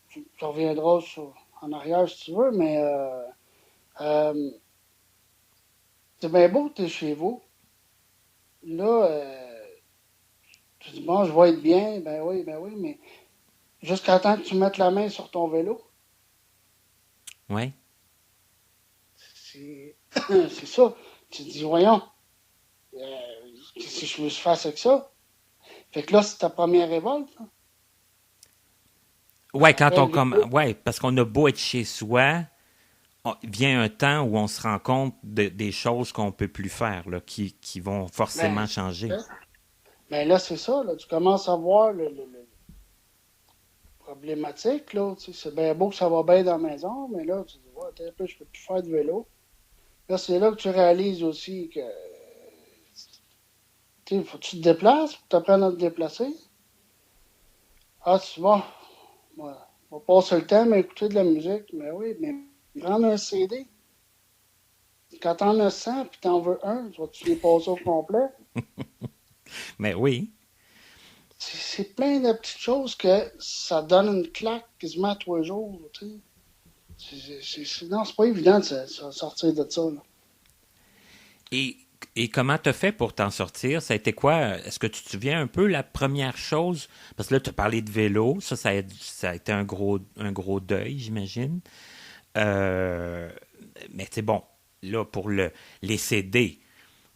Tu reviendras en arrière si tu veux, mais euh, c'est bien beau que tu es chez vous. Là, tu dis, bon, je vais être bien. Ben oui, mais jusqu'à temps que tu mettes la main sur ton vélo, Ouais. c'est C'est ça. Tu te dis, voyons, euh, qu'est-ce que je veux que je fasse avec ça? Fait que là, c'est ta première révolte. Là. Ouais, quand on Après, comme ouais, parce qu'on a beau être chez soi, vient un temps où on se rend compte des choses qu'on peut plus faire, là, qui vont ben, forcément changer. ben là, c'est ça. Là, tu commences à voir le problématique. Là, tu sais, c'est bien beau que ça va bien dans la maison, mais là, tu te dis, ouais, attends un peu, je peux plus faire de vélo. Là, c'est là que tu réalises aussi que tu faut que tu te déplaces, faut que tu apprennes à te déplacer. Ah, tu vas, on va passer le temps à écouter de la musique. Mais oui, mais prendre un CD. Quand t'en as 100 puis t'en veux un, tu vas-tu les passer au complet? Mais oui. C'est plein de petites choses que ça donne une claque quasiment à tous les jours. Tu sais. Non, c'est pas évident de sortir de ça. Là. Et, et comment t'as fait pour t'en sortir? Ça a été quoi? Est-ce que tu te souviens un peu la première chose? Parce que là, tu as parlé de vélo. Ça a été un gros deuil, j'imagine. Euh, mais c'est bon. Là, pour les CD,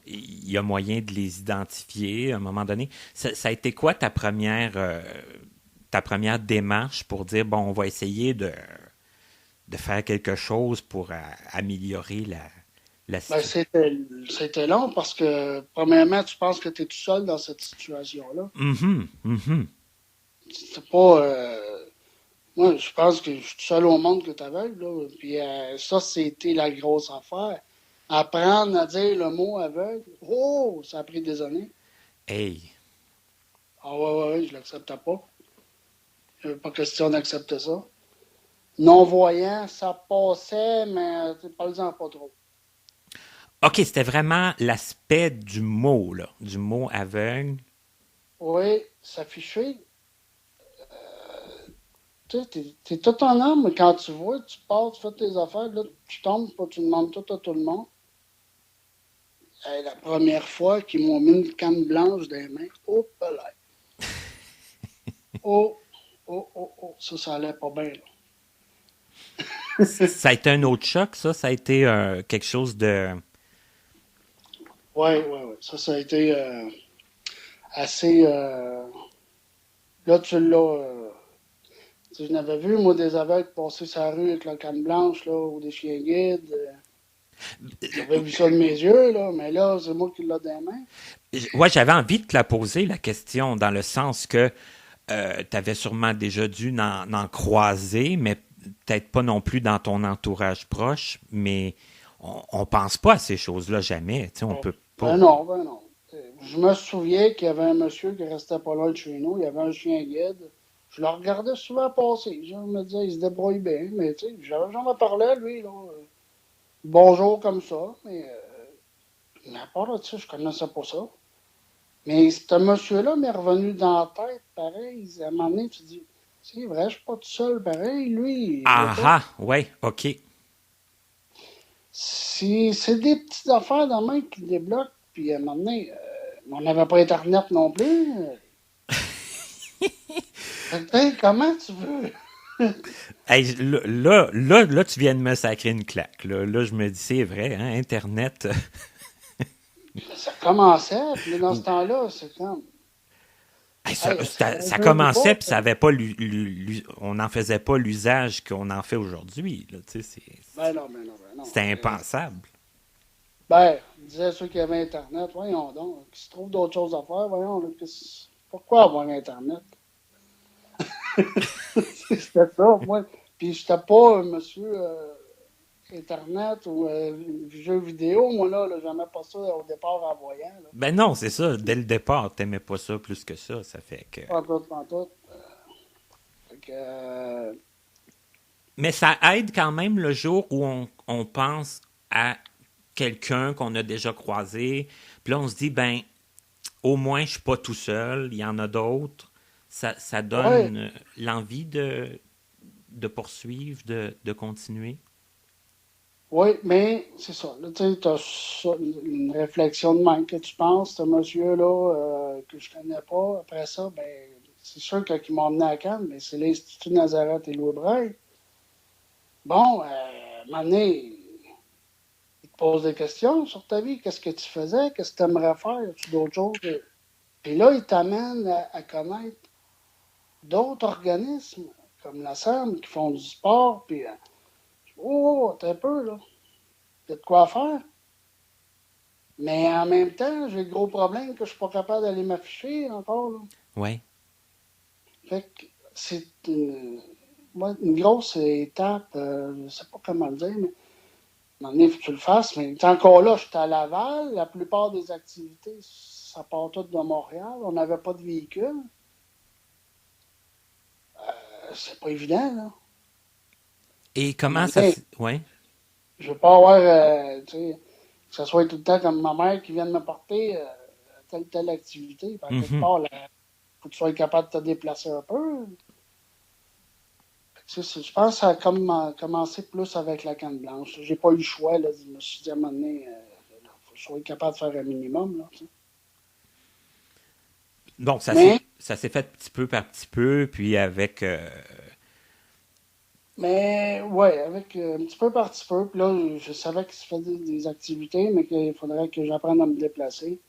il y a moyen de les identifier à un moment donné. Ça a été quoi ta première démarche pour dire, bon, on va essayer de faire quelque chose pour améliorer la Ben, situation? c'était long parce que, premièrement, tu penses que tu es tout seul dans cette situation-là. Mhm, mhm. C'est pas. Moi, je pense que je suis tout seul au monde que tu aveugle. Là. Puis ça, c'était la grosse affaire. Apprendre à dire le mot aveugle, oh, ça a pris des années. Hey, Ah ouais, ouais, ouais, je l'acceptais pas. Il n'y avait pas question d'accepter ça. Non-voyant, ça passait, mais parle-en pas trop. OK, c'était vraiment l'aspect du mot, là, du mot aveugle. Oui, s'afficher. Tu sais, t'es tout en âme, mais quand tu vois, tu pars, tu fais tes affaires, là, tu tombes, pas, tu demandes tout à tout le monde. La première fois qu'ils m'ont mis une canne blanche dans les mains, oh, là. Oh, oh, ça allait pas bien, là. Ça a été un autre choc, ça. Ça a été quelque chose de... Ouais, ouais, ouais. Ça a été assez. Là, tu l'as. Je n'avais vu, moi, des aveugles passer sa rue avec la canne blanche, là, ou des chiens guides. J'avais vu ça de mes yeux, là, mais là, c'est moi qui l'ai dans les mains. Ouais, j'avais envie de te la poser, la question, dans le sens que tu avais sûrement déjà dû en croiser, mais peut-être pas non plus dans ton entourage proche, mais on pense pas à ces choses-là jamais. Tu sais, on Bon, peut pas. ben non, ben non. Je me souviens qu'il y avait un monsieur qui restait pas loin de chez nous, il y avait un chien guide. Je le regardais souvent passer. Je me disais, il se débrouille bien, mais tu sais, j'en ai parlé à lui, là. Bonjour comme ça, mais à part de ça, je connaissais pas ça. Mais ce monsieur-là m'est revenu dans la tête, pareil. À un moment donné, tu te dis, c'est vrai, je suis pas tout seul, pareil. Lui, il voit Ah pas. ah, ouais, OK. C'est des petites affaires dans la main qui débloquent. Puis à un moment donné, on n'avait pas Internet non plus. Comment tu veux? Hey, là, tu viens de me sacrer une claque. Là, je me dis, c'est vrai, hein, Internet. Ça commençait, puis là, dans ce temps-là, c'est comme, Hey, hey, ça ça veut commençait, pas. puis ça avait pas on n'en faisait pas l'usage qu'on en fait aujourd'hui. Là, tu sais, Ben non, ben non, ben non. c'était impensable. Ben, je disais ceux qui avaient Internet, voyons donc, qui se trouvent d'autres choses à faire, voyons, là, pourquoi avoir Internet? C'était ça, moi. Puis j'étais pas un monsieur Internet ou jeux vidéo, moi là, j'aimais pas ça au départ en voyant. Là. Ben non, c'est ça. Dès le départ, t'aimais pas ça plus que ça. Ça fait que. Pas tout, pas tout. Fait que, Mais ça aide quand même le jour où on pense à quelqu'un qu'on a déjà croisé. Puis là, on se dit, ben, au moins, je suis pas tout seul. Il y en a d'autres. Ça ouais, donne l'envie de poursuivre, de continuer. oui, mais c'est ça. Là, tu sais, t'as une réflexion de même que tu penses, ce monsieur-là que je connais pas. Après ça, ben, c'est sûr que qui m'a emmené à Cannes, mais c'est l'Institut Nazareth et Louis Braille. Bon, à un moment donné, pose des questions sur ta vie. Qu'est-ce que tu faisais? Qu'est-ce que tu aimerais faire? As-tu d'autres choses? Puis là, il t'amène à connaître d'autres organismes, comme la SAM, qui font du sport. Puis, t'es un peu, là. Il y a de quoi faire. Mais en même temps, j'ai le gros problème que je suis pas capable d'aller m'afficher encore, là. Oui. Fait que c'est une grosse étape, je ne sais pas comment le dire, mais à un moment donné, il faut que tu le fasses. Mais encore là, j'étais à Laval. La plupart des activités, ça part tout de Montréal. On n'avait pas de véhicule. C'est pas évident, là. Et À un comment moment ça... donné, Oui. je veux pas avoir, tu sais, que ce soit tout le temps comme ma mère qui vient de me porter à telle activité. Puis à quelque Mhm. part, il faut que tu sois capable de te déplacer un peu. Je pense que ça a commencé plus avec la canne blanche. J'ai pas eu le choix. Là. Je me suis dit à un moment donné, faut que je sois capable de faire un minimum. Là, tu sais. Bon, Mais, ça s'est fait petit peu par petit peu, puis avec... mais ouais, avec un petit peu par petit peu. Puis là, je savais qu'il se faisait des activités, mais qu'il faudrait que j'apprenne à me déplacer.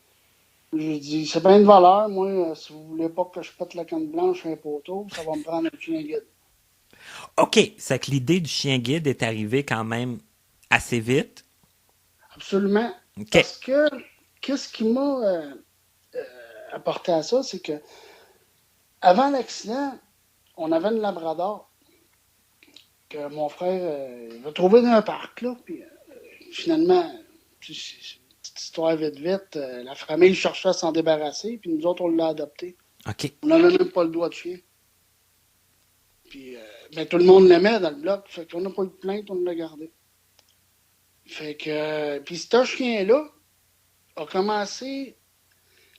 J'ai dit, c'est bien de valeur. Moi, si vous voulez pas que je pète la canne blanche sur un poteau, ça va me prendre un chien guide. OK, c'est que l'idée du chien guide est arrivée quand même assez vite. Absolument. OK. Parce que, qu'est-ce qui m'a apporté à ça, c'est que avant l'accident, on avait une Labrador que mon frère a trouvé dans un parc, là. Puis finalement, c'est une petite histoire vite, vite. La famille cherchait à s'en débarrasser, puis nous autres, on l'a adopté. OK. On n'avait même pas le doigt de chien. Puis ben, tout le monde l'aimait dans le bloc. Fait qu'on n'a pas eu de plainte, on l'a gardé. Fait que, puis ce chien-là a commencé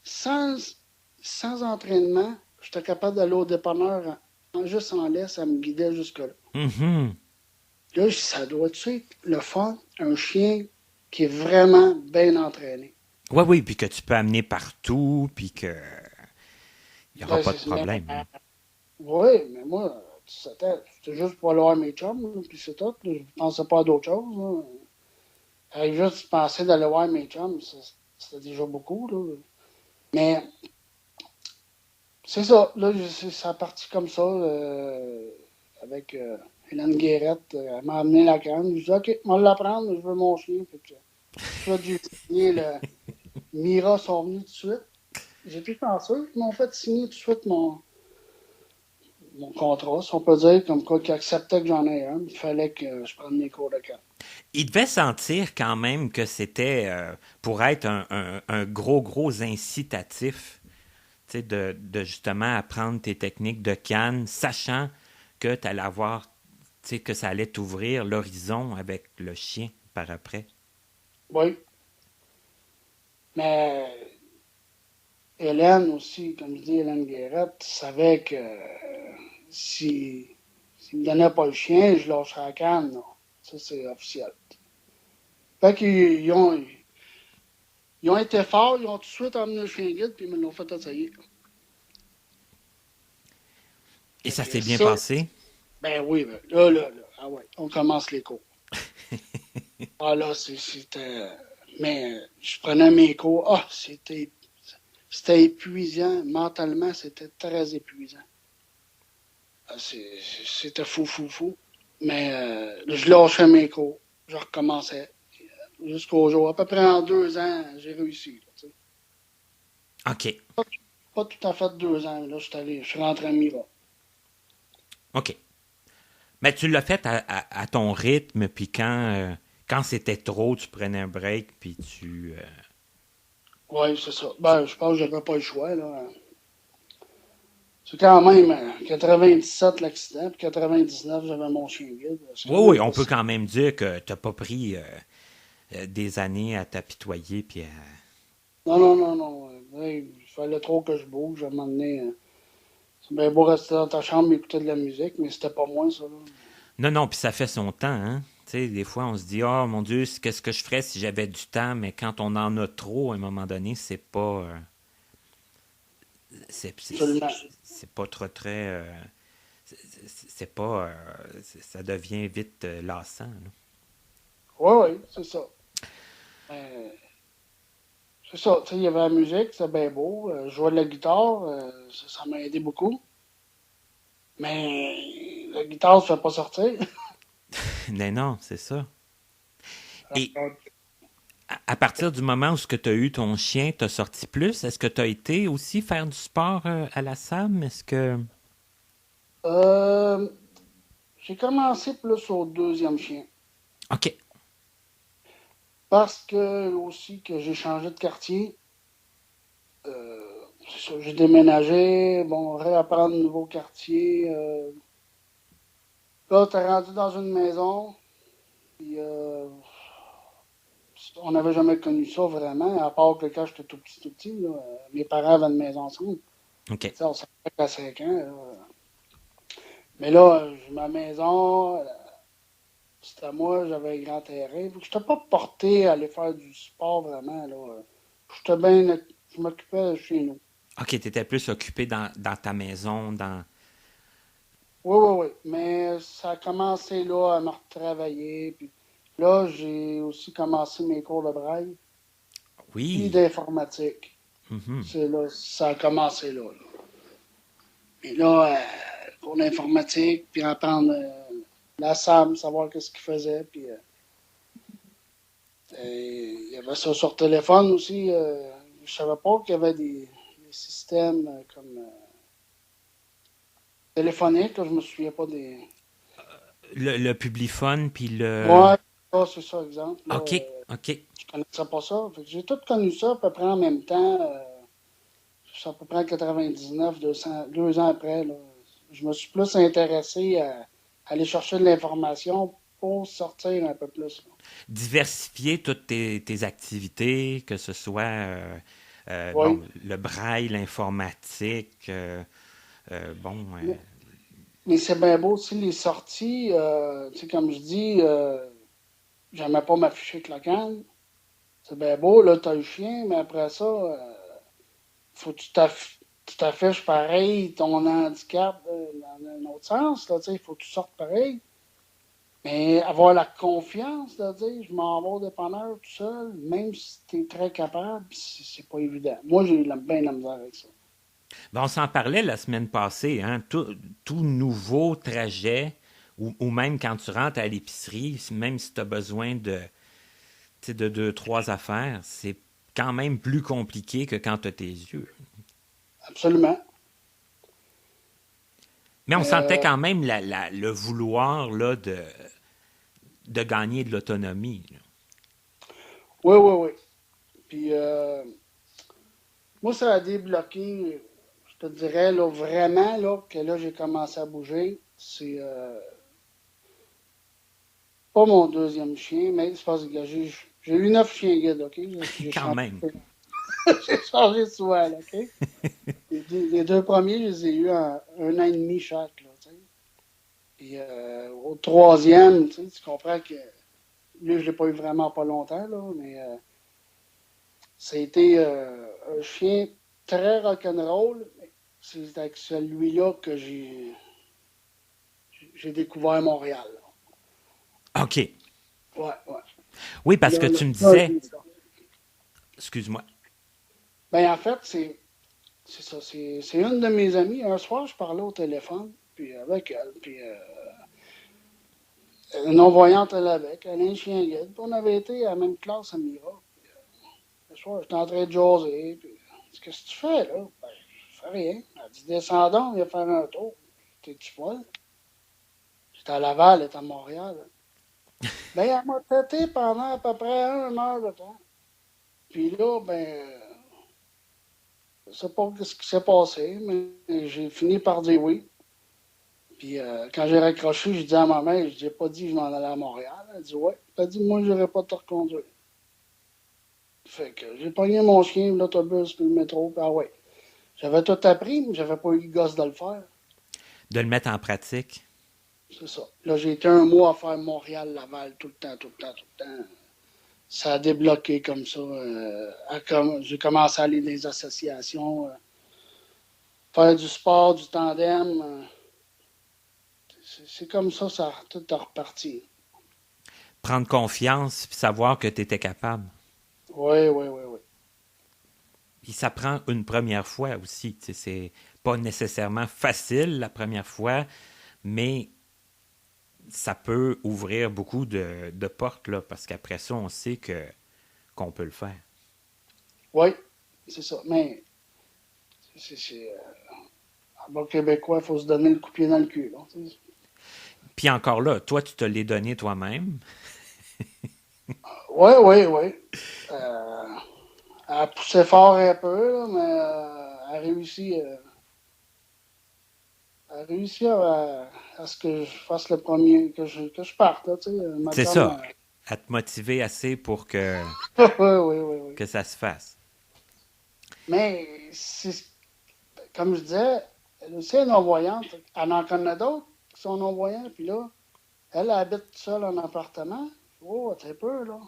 sans, sans entraînement. J'étais capable d'aller au dépanneur juste en laisse, ça me guidait jusque-là. Mhm. Là, ça doit être le fun, un chien qui est vraiment bien entraîné. Oui, oui, puis que tu peux amener partout, puis que il n'y aura Ben, pas de problème. oui, mais moi, c'était juste pour aller voir mes chums, là, puis c'est tout. Là, je pensais pas à d'autres choses. Là. Juste penser d'aller voir mes chums, c'était déjà beaucoup. Là. Mais c'est ça. Là, ça a parti comme ça, avec Hélène Guérette. Elle m'a amené la canne. Je dis, OK, moi, l'apprendre, je veux mon chien. Fait que, tout de suite, j'ai signé le. Mira sont venus tout de suite. J'étais chanceux. Ils m'ont fait signer tout de suite mon contrat, si on peut dire, comme quoi qu'ils acceptaient que j'en ai un. Il fallait que je prenne mes cours de canne. Il devait sentir quand même que c'était pour être un gros, gros incitatif, tu sais, de justement apprendre tes techniques de canne, sachant que tu allais avoir, tu sais, que ça allait t'ouvrir l'horizon avec le chien par après. Oui. Mais Hélène aussi, comme je dis, Hélène Guérette, savait que s'il me donnait pas le chien, je lâcherais la canne. Non. Ça, c'est officiel. Fait ils ont été forts, ils ont tout de suite emmené le chien guide, puis ils me l'ont fait essayer. Et Fait ça que s'est bien ça, passé. ben oui, ben, là, ah ouais, on commence les cours. Ah là, c'était. Mais je prenais mes cours. Ah, c'était épuisant. Mentalement, c'était très épuisant. Ah, c'était fou, fou, fou. Mais je lâchais mes cours. Je recommençais. Jusqu'au jour. À peu près en 2 ans, j'ai réussi. Là, tu sais. OK. Pas tout à fait 2 ans. Là, je suis rentré à Mira. OK. Mais tu l'as fait à ton rythme, puis quand c'était trop, tu prenais un break, puis tu... Oui, c'est ça. Ben, je pense que j'avais pas le choix. Là. C'est quand même 97 l'accident, puis 99, j'avais mon chien guide. C'est Oui, quand oui, même on pas peut si. quand même dire que tu n'as pas pris des années à t'apitoyer, puis à... Non, non, non, non. Il fallait trop que je bouge. À un moment donné, c'est bien beau rester dans ta chambre et écouter de la musique, mais c'était pas moi, ça. Là. Non, non, puis ça fait son temps, hein. Tu sais, des fois, on se dit, oh mon Dieu, qu'est-ce que je ferais si j'avais du temps, mais quand on en a trop, à un moment donné, c'est pas... c'est, c'est, Absolument. c'est pas trop très... c'est pas... ça devient vite lassant, là. Oui, oui, c'est ça. Ben, c'est ça, tu sais, il y avait la musique, c'était bien beau. Je jouais de la guitare, ça m'a aidé beaucoup. Mais la guitare ne se fait pas sortir. Mais non, c'est ça. Et Alors, à partir du moment où tu as eu ton chien, tu as sorti plus, est-ce que tu as été aussi faire du sport à la SAM? Est-ce que... euh, j'ai commencé plus au deuxième chien. OK. Parce que aussi que j'ai changé de quartier. C'est ça, j'ai déménagé, bon, réapprendre un nouveau quartier. Là, t'es rendu dans une maison, puis on n'avait jamais connu ça vraiment, à part que quand j'étais tout petit, là, mes parents avaient une maison ensemble. OK. Tu sais, on s'est fait à 5 ans. Là. Mais là, j'ai ma maison, c'était à moi, j'avais un grand terrain. Je n'étais pas porté à aller faire du sport vraiment. Là. J'étais bien, je m'occupais de chez nous. OK, tu étais plus occupé dans ta maison, dans... Oui, oui, oui. Mais ça a commencé là à me retravailler. Puis là, j'ai aussi commencé mes cours de braille puis Oui. d'informatique. Mhm. C'est là, ça a commencé là. Et là, cours d'informatique, puis apprendre la SAM, savoir qu'est-ce qu'il faisait. Puis il y avait ça sur téléphone aussi. Je savais pas qu'il y avait des systèmes comme téléphoniques. Là, je me souviens pas des. Le Publiphone, puis le... Ouais, ça, c'est ça, exemple. Là, OK, OK. je connaissais pas ça. Fait que j'ai tout connu ça à peu près en même temps. C'est à peu près en 99, 2 ans après. Là. Je me suis plus intéressé à aller chercher de l'information pour sortir un peu plus. Là. Diversifier toutes tes activités, que ce soit bon, Oui. le braille, l'informatique, bon, Mais, mais c'est bien beau aussi les sorties. Tu sais, comme je dis, j'aimais pas m'afficher avec la canne. C'est bien beau, là, t'as le chien, mais après ça, faut que tu t'affiches pareil, ton handicap dans un autre sens, là, tu sais, il faut que tu sortes pareil. Mais avoir la confiance de dire, je m'en vais au dépanneur tout seul, même si tu es très capable, c'est pas évident. Moi, j'ai bien la misère avec ça. ben, on s'en parlait la semaine passée, hein, tout nouveau trajet, ou même quand tu rentres à l'épicerie, même si tu as besoin de, tu sais, de deux, trois affaires, c'est quand même plus compliqué que quand tu as tes yeux. Absolument. Mais on Mais sentait quand même le vouloir là, de gagner de l'autonomie. Là. oui, oui, oui. Puis moi, ça a débloqué, je te dirais, là, vraiment, là, que là, j'ai commencé à bouger. C'est pas mon deuxième chien, mais c'est parce que j'ai eu 9 chiens guides, OK? J'ai Quand changé, même. j'ai changé souvent, là, OK? Les deux premiers, je les ai eus en 1 an et demi chaque, là, tu sais. Puis au troisième, tu comprends que lui, je l'ai pas eu vraiment pas longtemps, là, mais ça a été un chien très rock'n'roll. C'est avec celui-là que j'ai découvert Montréal. OK. Là. Ouais, ouais. Oui, parce que Là, tu me là, disais, excuse-moi, ben, en fait, c'est ça. C'est une de mes amies. Un soir, je parlais au téléphone, puis avec elle, puis non-voyante, elle avec. Elle a un chien guide. Puis on avait été à la même classe à Mira. Le soir, j'étais en train de jaser. Puis, elle dit, qu'est-ce que tu fais, là? Ben, je fais rien. Elle dit, descendons, viens faire un tour. T'es-tu folle? J'étais à Laval, elle est à Montréal. Ben, elle m'a têté pendant à peu près 1 heure de temps. Puis là, ben, je sais pas ce qui s'est passé, mais j'ai fini par dire oui. Puis quand j'ai raccroché, j'ai dit à ma mère, je n'ai pas dit que je m'en allais à Montréal. Elle dit ouais. Elle a dit, moi, je n'irai pas te reconduire. Fait que j'ai pogné mon chien, l'autobus, puis le métro, puis ah ouais. J'avais tout appris, mais j'avais pas eu le gosse de le faire. de le mettre en pratique. C'est ça. Là, j'ai été 1 mois à faire Montréal-Laval tout le temps, tout le temps, tout le temps. Ça a débloqué comme ça. J'ai commencé à aller dans les associations, faire du sport, du tandem. C'est comme ça a tout reparti. Prendre confiance puis savoir que tu étais capable. Oui, oui, oui, oui. Puis ça prend une première fois aussi. Tu sais, c'est pas nécessairement facile la première fois, mais ça peut ouvrir beaucoup de portes, là, parce qu'après ça, on sait qu'on peut le faire. Oui, c'est ça. Mais en bon québécois, il faut se donner le coup de pied dans le cul. Là, tu sais. Puis encore là, toi, tu te l'es donné toi-même. Oui, oui, oui. Euh, Elle a poussé fort un peu, là, mais elle a réussi à ce que je fasse le premier, que je parte, là, tu sais. Ma C'est chum, ça, à te motiver assez pour oui, oui, oui, oui. que ça se fasse. Mais, comme je disais, elle aussi est non-voyante. Elle en connaît d'autres qui sont non-voyants, puis là, elle habite seule en appartement. Oh, un peu, là.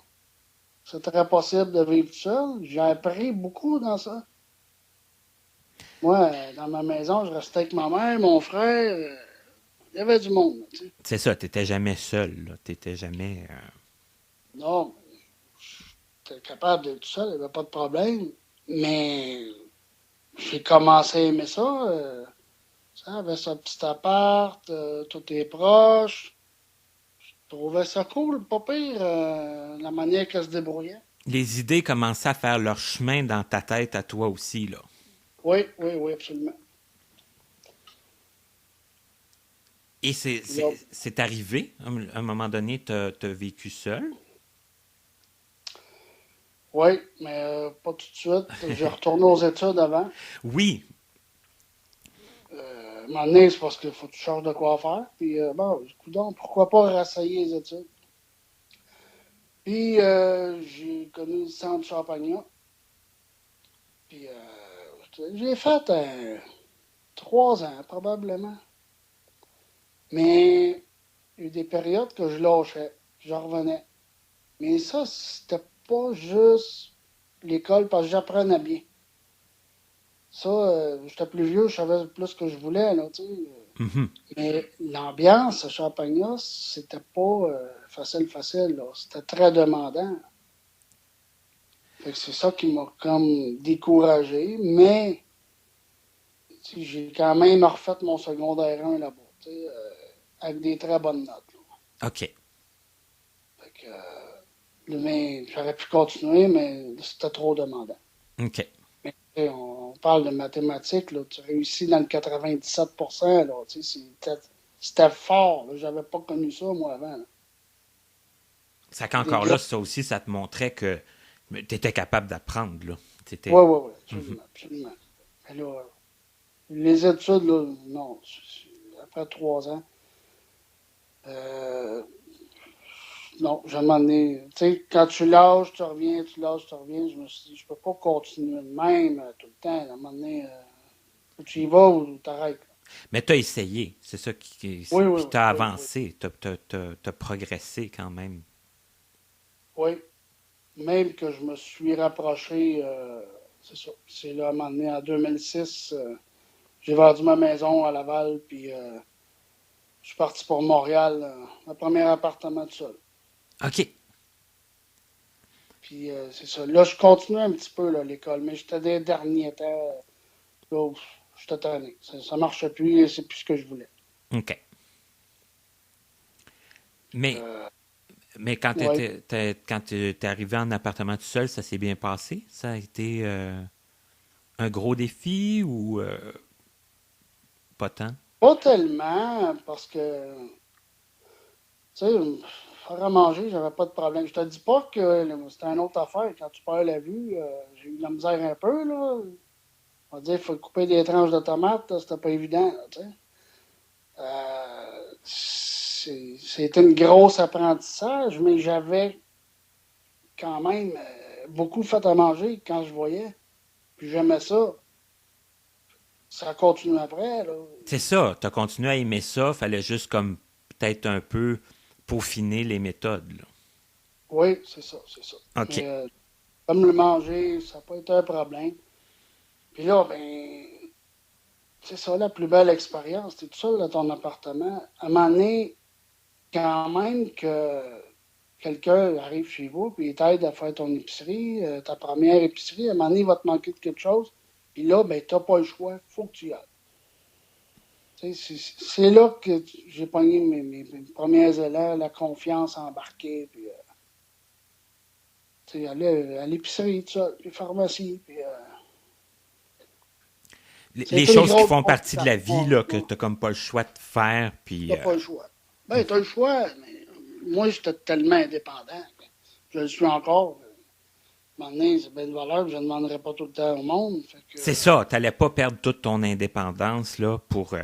C'est très possible de vivre seule. J'ai appris beaucoup dans ça. Moi, dans ma maison, je restais avec ma mère, mon frère. Il y avait du monde, tu sais. C'est ça, t'étais jamais seul, là. T'étais jamais... Non, j'étais capable d'être tout seul, il n'y avait pas de problème. Mais j'ai commencé à aimer ça. Ça avait sa petit appart, tout est proche. Je trouvais ça cool, pas pire, la manière qu'elle se débrouillait. Les idées commençaient à faire leur chemin dans ta tête à toi aussi, là. Oui, oui, oui, absolument. Et Puis là, c'est arrivé, à un moment donné, t'as vécu seul. oui, mais pas tout de suite. J'ai retourné aux études avant. Oui, À un moment donné, c'est parce qu'il faut que tu changes de quoi faire. Puis, bon, coudonc, pourquoi pas réessayer les études? Puis, j'ai connu le centre Champagnat. Puis, j'ai fait 3 ans, probablement. Mais il y a eu des périodes que je lâchais, je revenais. Mais ça, c'était pas juste l'école parce que j'apprenais bien. Ça, j'étais plus vieux, je savais plus ce que je voulais, là, tu sais. mhm, Mais l'ambiance à Champagnat, c'était pas facile, facile, là. C'était très demandant. Fait que c'est ça qui m'a comme découragé, mais tu sais, j'ai quand même refait mon secondaire 1 là-bas, tu sais, avec des très bonnes notes, là. OK, Fait que, mais j'aurais pu continuer, mais c'était trop demandant. OK. Mais tu sais, on parle de mathématiques, là, tu réussis dans le 97%, là, tu sais, c'était fort, là. J'avais pas connu ça, moi, avant, là. Ça Des qu'encore gars. là, ça aussi, ça te montrait que t'étais capable d'apprendre, là. Oui, T'étais... oui, oui, absolument, absolument. Mais là, les études, là, non, après 3 ans, euh, non, j'ai demandé, tu sais, quand tu lâches, tu reviens, tu lâches, tu reviens, je me suis dit, je peux pas continuer de même tout le temps. À un moment donné, tu y vas ou t'arrêtes. Mais t'as essayé, c'est ça Oui, oui, puis t'as oui, oui, avancé, t'as progressé quand même. oui. Même que je me suis rapproché, c'est ça. C'est là, à un moment donné, en 2006, j'ai vendu ma maison à Laval, puis je suis parti pour Montréal, mon premier appartement tout seul. OK. Puis c'est ça. Là, je continue un petit peu là, l'école, mais j'étais des derniers temps. Là, j'étais tanné. Ça marchait plus et c'est plus ce que je voulais. OK. Mais, Euh, mais quand ouais. quand t'es arrivé en appartement tout seul, ça s'est bien passé? Ça a été un gros défi ou pas tant? Pas tellement, parce que, tu sais, faire à manger, j'avais pas de problème. Je te dis pas que c'était une autre affaire. Quand tu perds la vue, j'ai eu de la misère un peu, là. On va dire, il faut couper des tranches de tomates, là, c'était pas évident, là, tu sais. C'était une grosse apprentissage, mais j'avais quand même beaucoup fait à manger quand je voyais. Puis j'aimais ça. Ça continue après, là. C'est ça, t'as continué à aimer ça, fallait juste comme peut-être un peu peaufiner les méthodes, là. Oui, c'est ça, c'est ça. OK. Mais comme le manger, ça n'a pas été un problème. Puis là, ben, c'est ça la plus belle expérience. Tu es tout seul dans ton appartement. À un moment donné, quand même que quelqu'un arrive chez vous, puis il t'aide à faire ton épicerie, ta première épicerie, à un moment donné, il va te manquer de quelque chose. Puis là, ben, t'as pas le choix, faut que tu y ailles. C'est là que j'ai pogné mes premiers élans, la confiance embarquée, puis aller à l'épicerie, tout ça, puis pharmacie, puis Les c'était une choses qui grosse font partie de la vie, là, que confiance. t'as comme pas le choix de faire, puis... T'as pas le choix. Ben, t'as le choix, mais moi, j'étais tellement indépendant. Je le suis encore. À un moment donné, c'est bien de valeur, je ne demanderai pas tout le temps au monde. Fait que, C'est ça, t'allais pas perdre toute ton indépendance, là, pour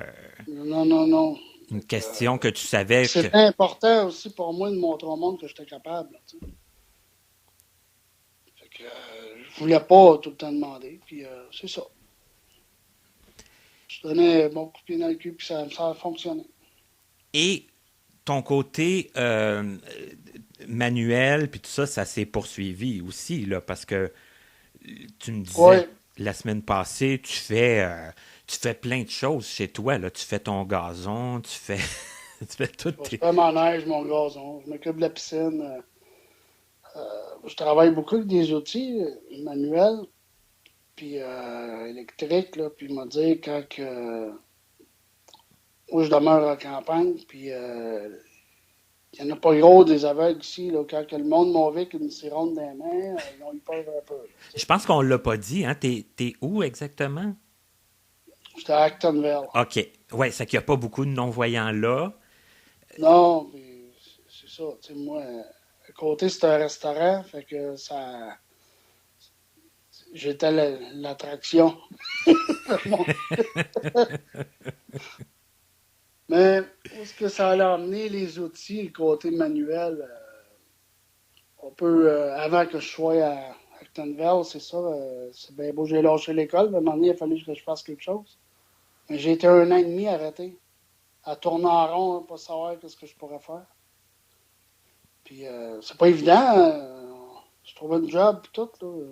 non, non, non. une Fait que, question que tu savais que... c'était important aussi pour moi de montrer au monde que j'étais capable. Là, tu sais. Fait que, je voulais pas tout le temps demander, puis c'est ça. Je donnais mon coup de pied dans le cul, puis ça a fonctionné. Et ton côté manuel, puis tout ça, ça s'est poursuivi aussi, là, parce que tu me disais Oui, la semaine passée, tu fais plein de choses chez toi, là. Tu fais ton gazon, tu fais, tu fais tout je tes... fais ma neige, mon gazon, je m'occupe de la piscine. Je travaille beaucoup avec des outils manuels, puis électriques, là, puis il m'a dit quand que, moi je demeure en campagne, puis il n'y en a pas gros des aveugles ici, là, quand que le monde mauvais qui une sironde dans les mains, ils ont eu peur un peu. Là, tu Je sais. pense qu'on l'a pas dit, hein? T'es où exactement? J'étais à Actonville. OK. Ouais, c'est qu'il n'y a pas beaucoup de non-voyants là. Non, puis c'est ça, tu sais, moi, à côté c'est un restaurant, fait que ça, j'étais l'attraction. Mais où est-ce que ça allait emmener les outils, le côté manuel? On peut, avant que je sois à Actonville, c'est ça, c'est bien beau, j'ai lâché l'école, mais à un moment donné, il a fallu que je fasse quelque chose. Mais j'ai été un an et demi arrêté, à tourner en rond, pas savoir ce que je pourrais faire. Puis c'est pas évident, je trouvais une job et tout, là,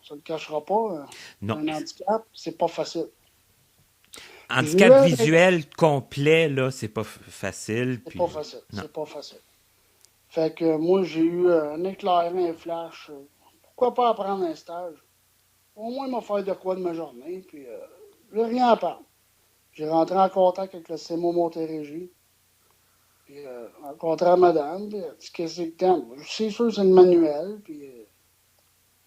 ça ne le cachera pas. Non. Un handicap, c'est pas facile. Je Handicap voulais, visuel complet, là, c'est pas facile, c'est pas puis... facile, Non. c'est pas facile. Fait que moi, j'ai eu un éclairant, un flash. Pourquoi pas apprendre un stage? Au moins, m'a faire de quoi de ma journée, puis je n'ai rien à apprendre. J'ai rentré en contact avec le CMO Montérégie, puis rencontré madame, puis elle a dit qu'est-ce que t'aimes? C'est sûr, c'est le manuel, puis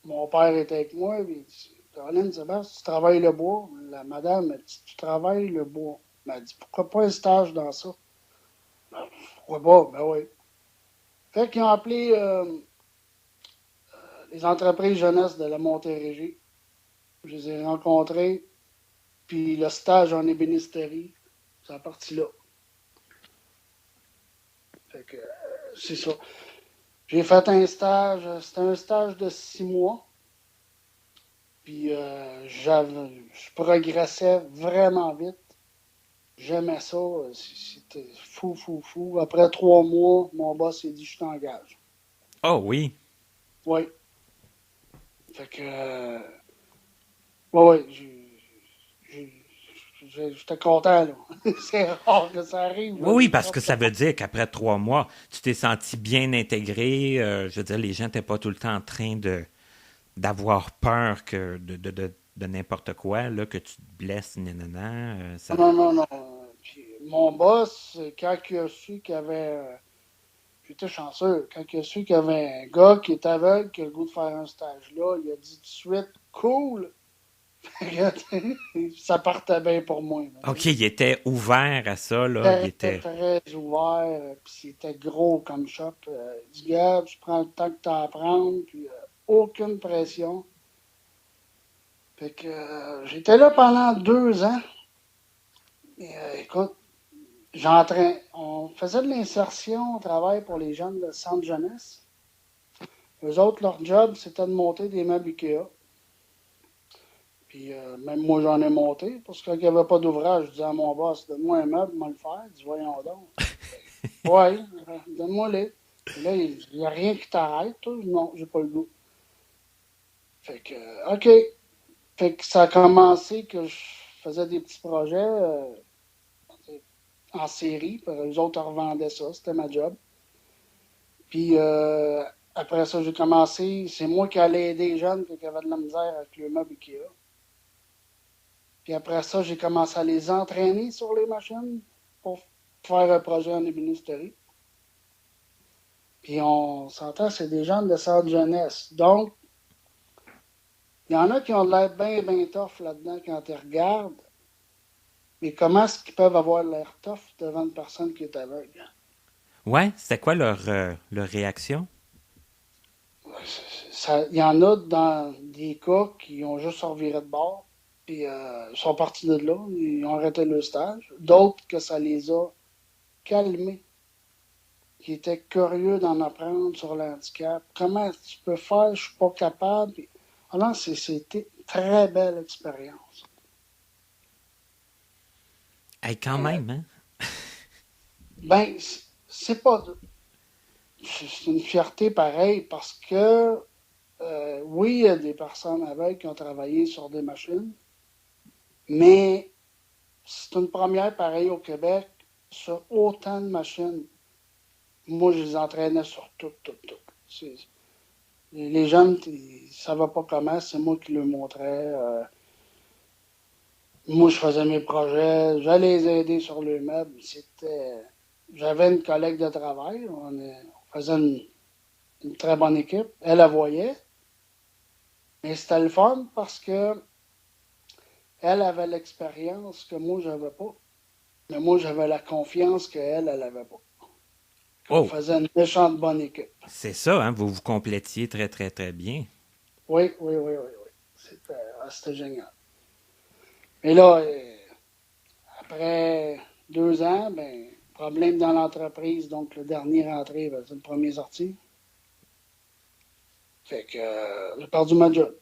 mon père était avec moi, puis il dit, Caroline, Sébastien, tu travailles le bois? La madame a dit, tu travailles le bois. Elle m'a dit, pourquoi pas un stage dans ça? Ben, pourquoi pas? Ben oui. Fait qu'ils ont appelé les entreprises jeunesse de la Montérégie. Je les ai rencontrés, puis le stage en ébénisterie, c'est la partie là. Fait que c'est ça. J'ai fait un stage, c'était un stage de 6 mois, puis je progressais vraiment vite. J'aimais ça, c'était fou, fou, fou. Après 3 mois, mon boss a dit je t'engage. Oh oui. Oui. Fait que, ouais, ouais, j'étais content, là. C'est rare que ça arrive, Oui, là, oui, des parce jobs que ça comme veut dire qu'après 3 mois, tu t'es senti bien intégré. Je veux dire, les gens n'étaient pas tout le temps en train de d'avoir peur que de n'importe quoi, là, que tu te blesses, nanana. ça. Non, non, non, non. Puis, mon boss, quand il a su qu'il y avait, j'étais chanceux, quand il a su qu'il y avait un gars qui est aveugle, qui a le goût de faire un stage là, il a dit tout de suite, cool. Ça partait bien pour moi, là, tu OK, sais. il était ouvert à ça, là. Il Très, était... très ouvert, puis c'était gros comme shop. Il dit, gars, tu prends le temps que tu as à apprendre, puis aucune pression. Fait que j'étais là pendant 2 ans. Et écoute, on faisait de l'insertion au travail pour les jeunes de centre jeunesse. Eux autres, leur job, c'était de monter des meubles Ikea. Puis même moi, j'en ai monté, parce que quand il n'y avait pas d'ouvrage, je disais à mon boss, donne-moi un meuble, moi le faire. Il dit, voyons donc. Ouais, donne-moi-les. Et là, il n'y a rien qui t'arrête, toi. Non, j'ai pas le goût. Fait que, OK. Fait que ça a commencé que je faisais des petits projets en série, puis eux autres revendaient ça, c'était ma job. Puis après ça, j'ai commencé. C'est moi qui allais aider les jeunes qui avaient de la misère avec le meuble Ikea. Puis après ça, j'ai commencé à les entraîner sur les machines pour faire un projet en ébénisterie. Puis on s'entend, c'est des jeunes de centre jeunesse. Donc, il y en a qui ont l'air bien, bien tough là-dedans quand ils regardent. Mais comment est-ce qu'ils peuvent avoir l'air tough devant une personne qui est aveugle? Ouais, c'était quoi leur réaction? Il y en a dans des cas qui ont juste reviré de bord, puis ils sont partis de là, ils ont arrêté le stage. D'autres que ça les a calmés, qui étaient curieux d'en apprendre sur l'handicap. Comment tu peux faire? Je suis pas capable. Puis, alors, c'était une très belle expérience. Hey, quand même, hein? Ben, c'est pas. C'est une fierté pareille parce que, oui, il y a des personnes aveugles qui ont travaillé sur des machines, mais c'est une première pareille au Québec sur autant de machines. Moi, je les entraînais sur tout, tout, tout. Les jeunes, ils ne savaient pas comment, c'est moi qui leur montrais. Moi, je faisais mes projets, j'allais les aider sur le meuble. J'avais une collègue de travail, on faisait une très bonne équipe. Elle la voyait, mais c'était le fun parce que elle avait l'expérience que moi, je n'avais pas. Mais moi, j'avais la confiance qu'elle, elle n'avait pas. On Oh, faisait une méchante bonne équipe. c'est ça, hein? Vous vous complétiez très, très, très bien. Oui, oui, oui, oui, oui. C'était génial. Et là, après 2 ans, ben, problème dans l'entreprise, donc le dernier rentré, ben, c'est le premier sorti. Fait que j'ai perdu ma job.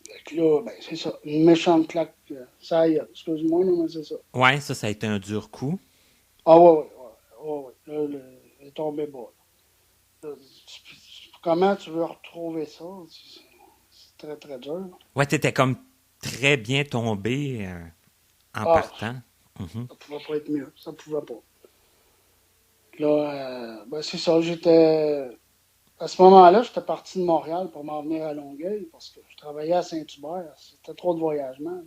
Fait que là, ben, c'est ça. Une méchante claque. Ça y est, excuse-moi, non, mais c'est ça. Ouais, ça a été un dur coup. Ah ouais, ouais, ouais, ouais, ouais. Là, il est tombé bas. Là, comment tu veux retrouver ça? C'est très, très dur. Ouais, t'étais comme très bien tombé en Ah, partant. Mhm. ça pouvait pas être mieux. Ça pouvait pas. Là, ben, c'est ça. J'étais. À ce moment-là, j'étais parti de Montréal pour m'en venir à Longueuil parce que je travaillais à Saint-Hubert. C'était trop de voyagement.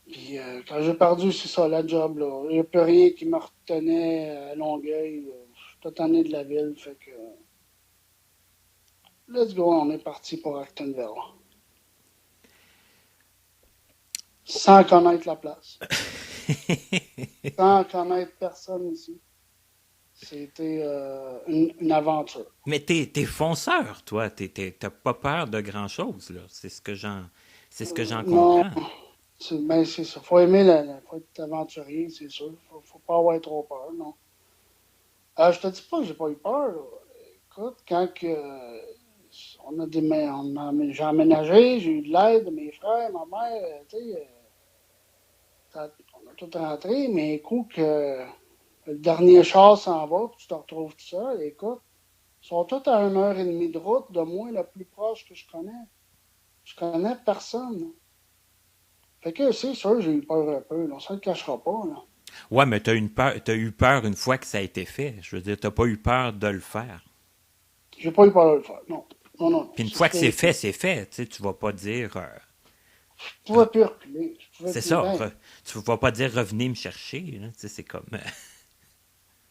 Puis quand j'ai perdu, c'est ça, la job, là. Il n'y a plus rien qui me retenait à Longueuil. J'étais tanné de la ville. Fait que, let's go, on est parti pour Actonville. Sans connaître la place. Sans connaître personne ici. C'était une aventure. Mais t'es fonceur, toi. T'as pas peur de grand-chose, là. C'est ce que j'en Non, comprends. ben, c'est ça. Faut aimer faut être aventurier, c'est sûr. Faut pas avoir trop peur, non. Je te dis pas que j'ai pas eu peur, là. Écoute, quand que, j'ai emménagé, j'ai eu de l'aide de mes frères, ma mère, tu sais, on a tout rentré, mais écoute, que le dernier char s'en va, puis tu te retrouves tout seul, écoute, ils sont tous à 1 heure et demie de route de moi, le plus proche que je connais. Je connais personne, là. Fait que c'est sûr, j'ai eu peur un peu, là. On se le cachera pas, là. Ouais, mais t'as eu peur une fois que ça a été fait. Je veux dire, t'as pas eu peur de le faire. J'ai pas eu peur de le faire, non. Non, non, non. Puis une fois que c'est fait, c'est fait. Tu sais, tu vas pas dire. Je pouvais plus reculer. Je pouvais C'est plus, ça. ben, Tu vas pas dire revenez me chercher. Là. Tu sais, c'est comme.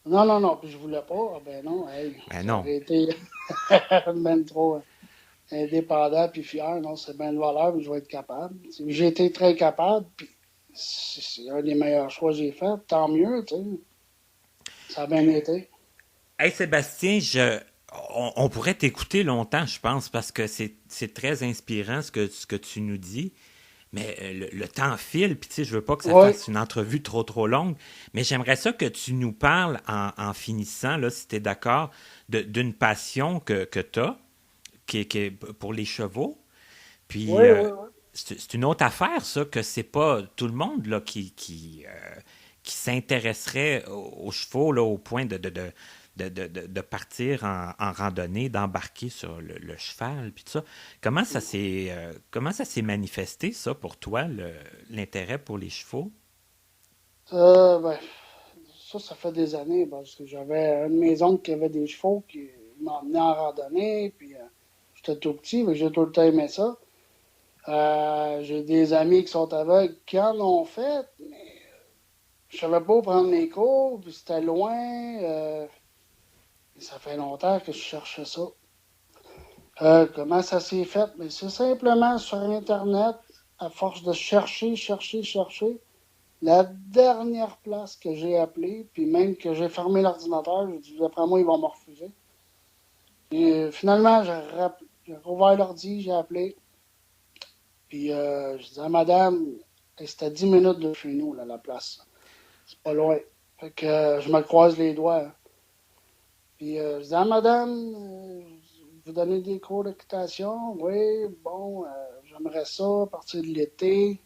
non, non, non, puis je voulais pas. Ah ben non, hey, Ben ça non. aurait été ben trop indépendant puis fier. Non, c'est bien de valeur, mais je vais être capable. J'ai été très capable, puis c'est un des meilleurs choix que j'ai fait. Tant mieux, tu sais. Ça a bien été. Hey Sébastien, on pourrait t'écouter longtemps, je pense, parce que c'est très inspirant ce que tu nous dis. Mais le temps file, puis tu sais, je veux pas que ça Oui, fasse une entrevue trop trop longue, mais j'aimerais ça que tu nous parles en finissant, là, si tu es d'accord, d'une passion que tu as, qui est pour les chevaux. Puis oui, oui, oui. c'est une autre affaire, ça, que c'est pas tout le monde là, qui s'intéresserait aux chevaux là, au point de partir en randonnée, d'embarquer sur le cheval, puis tout ça. Comment ça s'est manifesté, ça, pour toi, l'intérêt pour les chevaux? Ben, ça fait des années, parce que j'avais un de mes oncles qui avait des chevaux, qui m'emmenait en randonnée, puis j'étais tout petit, mais j'ai tout le temps aimé ça. J'ai des amis qui sont aveugles qui en ont fait, mais je savais pas où prendre les cours, puis c'était loin. Et ça fait longtemps que je cherchais ça. Comment ça s'est fait? Mais c'est simplement sur Internet, à force de chercher, la dernière place que j'ai appelée, puis même que j'ai fermé l'ordinateur, j'ai dit, d'après moi, ils vont me refuser. Et finalement, j'ai rouvert l'ordi, j'ai appelé, puis je disais à madame, et c'était à 10 minutes de chez nous, là, la place. C'est pas loin. Fait que je me croise les doigts, hein. Puis je disais à madame, vous donnez des cours d'équitation? Oui, bon, j'aimerais ça à partir de l'été.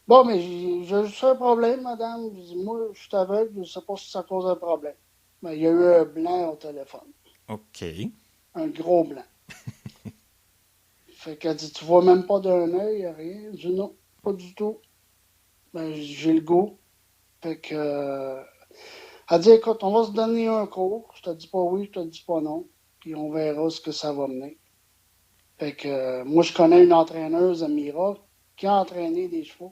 Bon, mais j'ai juste un problème, madame. Je dis, moi, je suis aveugle, je ne sais pas si ça cause un problème. Mais il y a eu un blanc au téléphone. OK. Un gros blanc. Fait qu'elle dit, tu vois même pas d'un œil, rien. Je dis, non, pas du tout. Ben, j'ai le goût. Fait que, elle dit, écoute, on va se donner un cours. Je te dis pas oui, je te dis pas non. Puis on verra ce que ça va mener. Fait que, moi, je connais une entraîneuse, Amira, qui a entraîné des chevaux.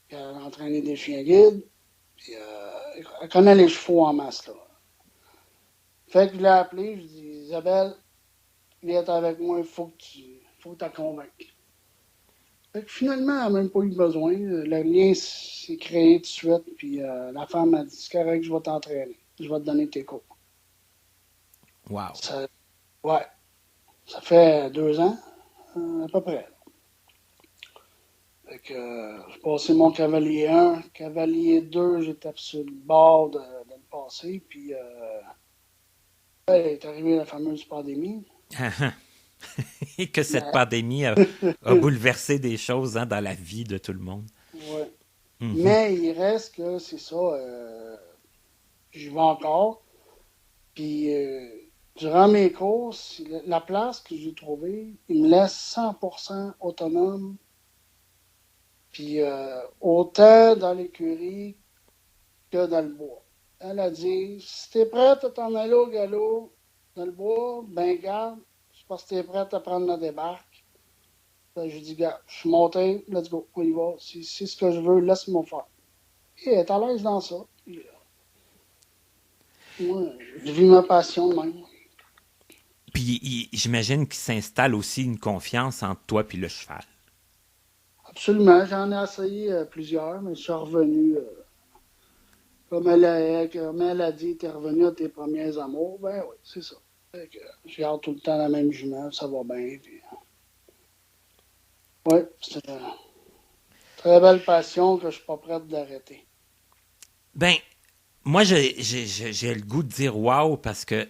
Puis elle a entraîné des chiens guides. Puis elle connaît les chevaux en masse, là. Fait que je l'ai appelé, je dis, Isabelle, viens avec moi, il faut que tu la convainques. Fait que finalement, elle n'a même pas eu besoin. Le lien s'est créé tout de suite, puis la femme m'a dit, c'est correct, je vais t'entraîner. Je vais te donner tes cours. Wow. Ouais, ça fait 2 ans, à peu près. Fait que j'ai passé mon cavalier 1, cavalier 2, j'étais sur le bord de le passer, puis est arrivée la fameuse pandémie. Et que cette pandémie a bouleversé des choses, hein, dans la vie de tout le monde. Ouais. Mhm. Mais il reste que c'est ça, j'y vais encore. Puis durant mes courses, la place que j'ai trouvée, il me laisse 100% autonome. Puis autant dans l'écurie que dans le bois. Elle a dit, si t'es prête à t'en aller au galop dans le bois, ben garde, c'est parce que t'es prête à prendre la débarque. Ben, je dis, gars, je suis monté, let's go, on y va. Si c'est ce que je veux, laisse-moi faire. Et elle est à l'aise dans ça. Puis, moi, je vis ma passion de même. Puis j'imagine qu'il s'installe aussi une confiance entre toi et le cheval. Absolument, j'en ai essayé plusieurs, mais je suis revenu. Comme elle a dit, t'es revenu à tes premiers amours. Ben oui, c'est ça. Fait que, je garde tout le temps la même jument, ça va bien. Puis, ouais, c'est une très belle passion que je suis pas prête d'arrêter. Ben, moi, j'ai le goût de dire wow parce que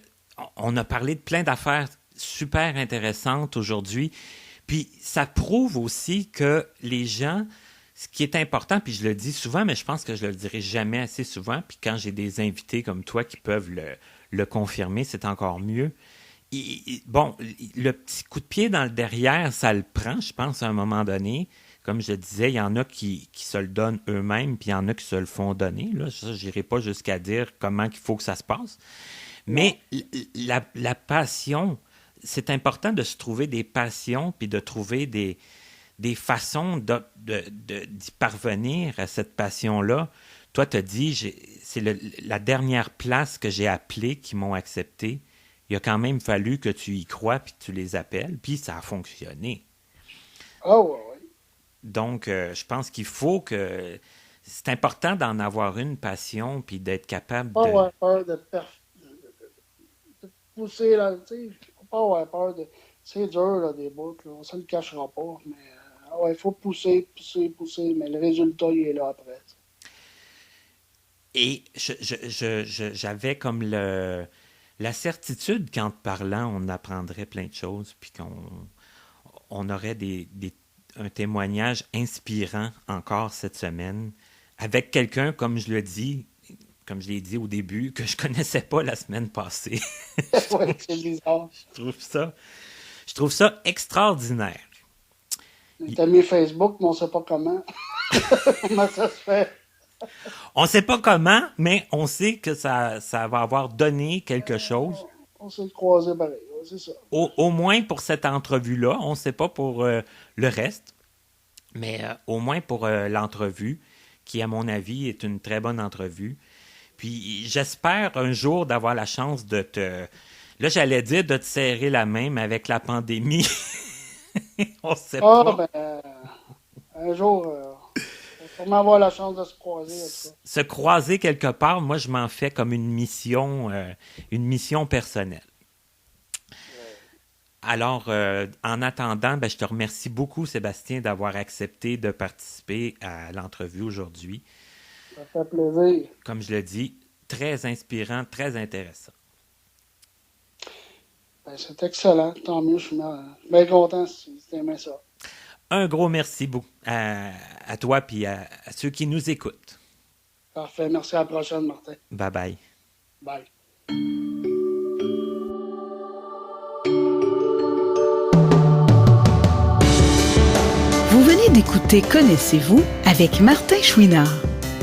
on a parlé de plein d'affaires super intéressantes aujourd'hui. Puis ça prouve aussi que les gens, ce qui est important, puis je le dis souvent, mais je pense que je le dirai jamais assez souvent, puis quand j'ai des invités comme toi qui peuvent le confirmer, c'est encore mieux. Bon, le petit coup de pied dans le derrière, ça le prend, je pense, à un moment donné. Comme je disais, il y en a qui se le donnent eux-mêmes, puis il y en a qui se le font donner. Là, ça, je n'irai pas jusqu'à dire comment il faut que ça se passe. Mais la passion, c'est important de se trouver des passions, puis de trouver des façons d'y parvenir à cette passion-là. Toi, tu as dit, c'est la dernière place que j'ai appelée qui m'ont accepté. Il a quand même fallu que tu y crois, puis que tu les appelles, puis ça a fonctionné. Ah ouais, ouais. Donc, je pense qu'il faut que... C'est important d'en avoir une passion, puis d'être capable Pas de... avoir peur de pousser, là, tu sais. Faut pas avoir peur de. C'est dur, là, des bouts, là. On se le cachera pas. Mais ouais, il faut pousser, mais le résultat, il est là après. Et j'avais comme la certitude qu'en te parlant, on apprendrait plein de choses, puis qu'on aurait un témoignage inspirant encore cette semaine, avec quelqu'un, comme je l'ai dit au début, que je connaissais pas la semaine passée. Ouais, c'est bizarre. Je trouve ça extraordinaire. T'as mis Facebook, mais on sait pas comment. Comment ça se fait? On ne sait pas comment, mais on sait que ça va avoir donné quelque chose. On s'est croisés pareil, c'est ça. Au moins pour cette entrevue-là. On ne sait pas pour le reste, mais au moins pour l'entrevue, qui, à mon avis, est une très bonne entrevue. Puis j'espère un jour d'avoir la chance de te... Là, j'allais dire de te serrer la main, mais avec la pandémie, on ne sait pas. Un jour, on va sûrement avoir la chance de se croiser. En tout cas. Se croiser quelque part, moi, je m'en fais comme une mission personnelle. Alors, en attendant, je te remercie beaucoup, Sébastien, d'avoir accepté de participer à l'entrevue aujourd'hui. Ça fait plaisir. Comme je le dis, très inspirant, très intéressant. C'est excellent. Tant mieux, je suis bien content si tu aimais ça. Un gros merci à toi et à ceux qui nous écoutent. Parfait. Merci. À la prochaine, Martin. Bye-bye. Bye. Vous venez d'écouter Connaissez-vous avec Martin Chouinard,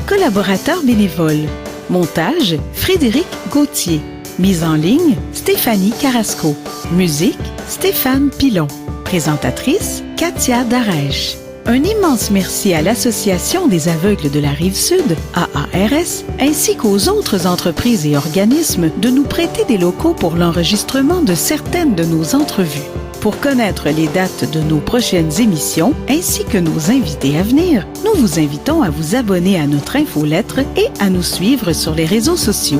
collaborateur bénévole. Montage, Frédéric Gauthier. Mise en ligne, Stéphanie Carrasco. Musique, Stéphane Pilon. Présentatrice, Katia Darèche. Un immense merci à l'Association des aveugles de la Rive-Sud, AARS, ainsi qu'aux autres entreprises et organismes de nous prêter des locaux pour l'enregistrement de certaines de nos entrevues. Pour connaître les dates de nos prochaines émissions, ainsi que nos invités à venir, nous vous invitons à vous abonner à notre infolettre et à nous suivre sur les réseaux sociaux.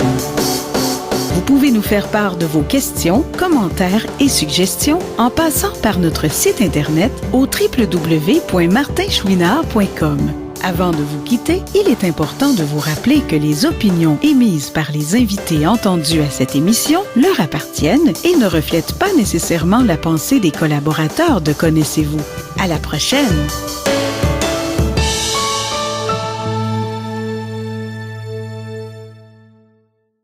Vous pouvez nous faire part de vos questions, commentaires et suggestions en passant par notre site Internet au www.martinchouinard.com. Avant de vous quitter, il est important de vous rappeler que les opinions émises par les invités entendus à cette émission leur appartiennent et ne reflètent pas nécessairement la pensée des collaborateurs de Connaissez-vous. À la prochaine!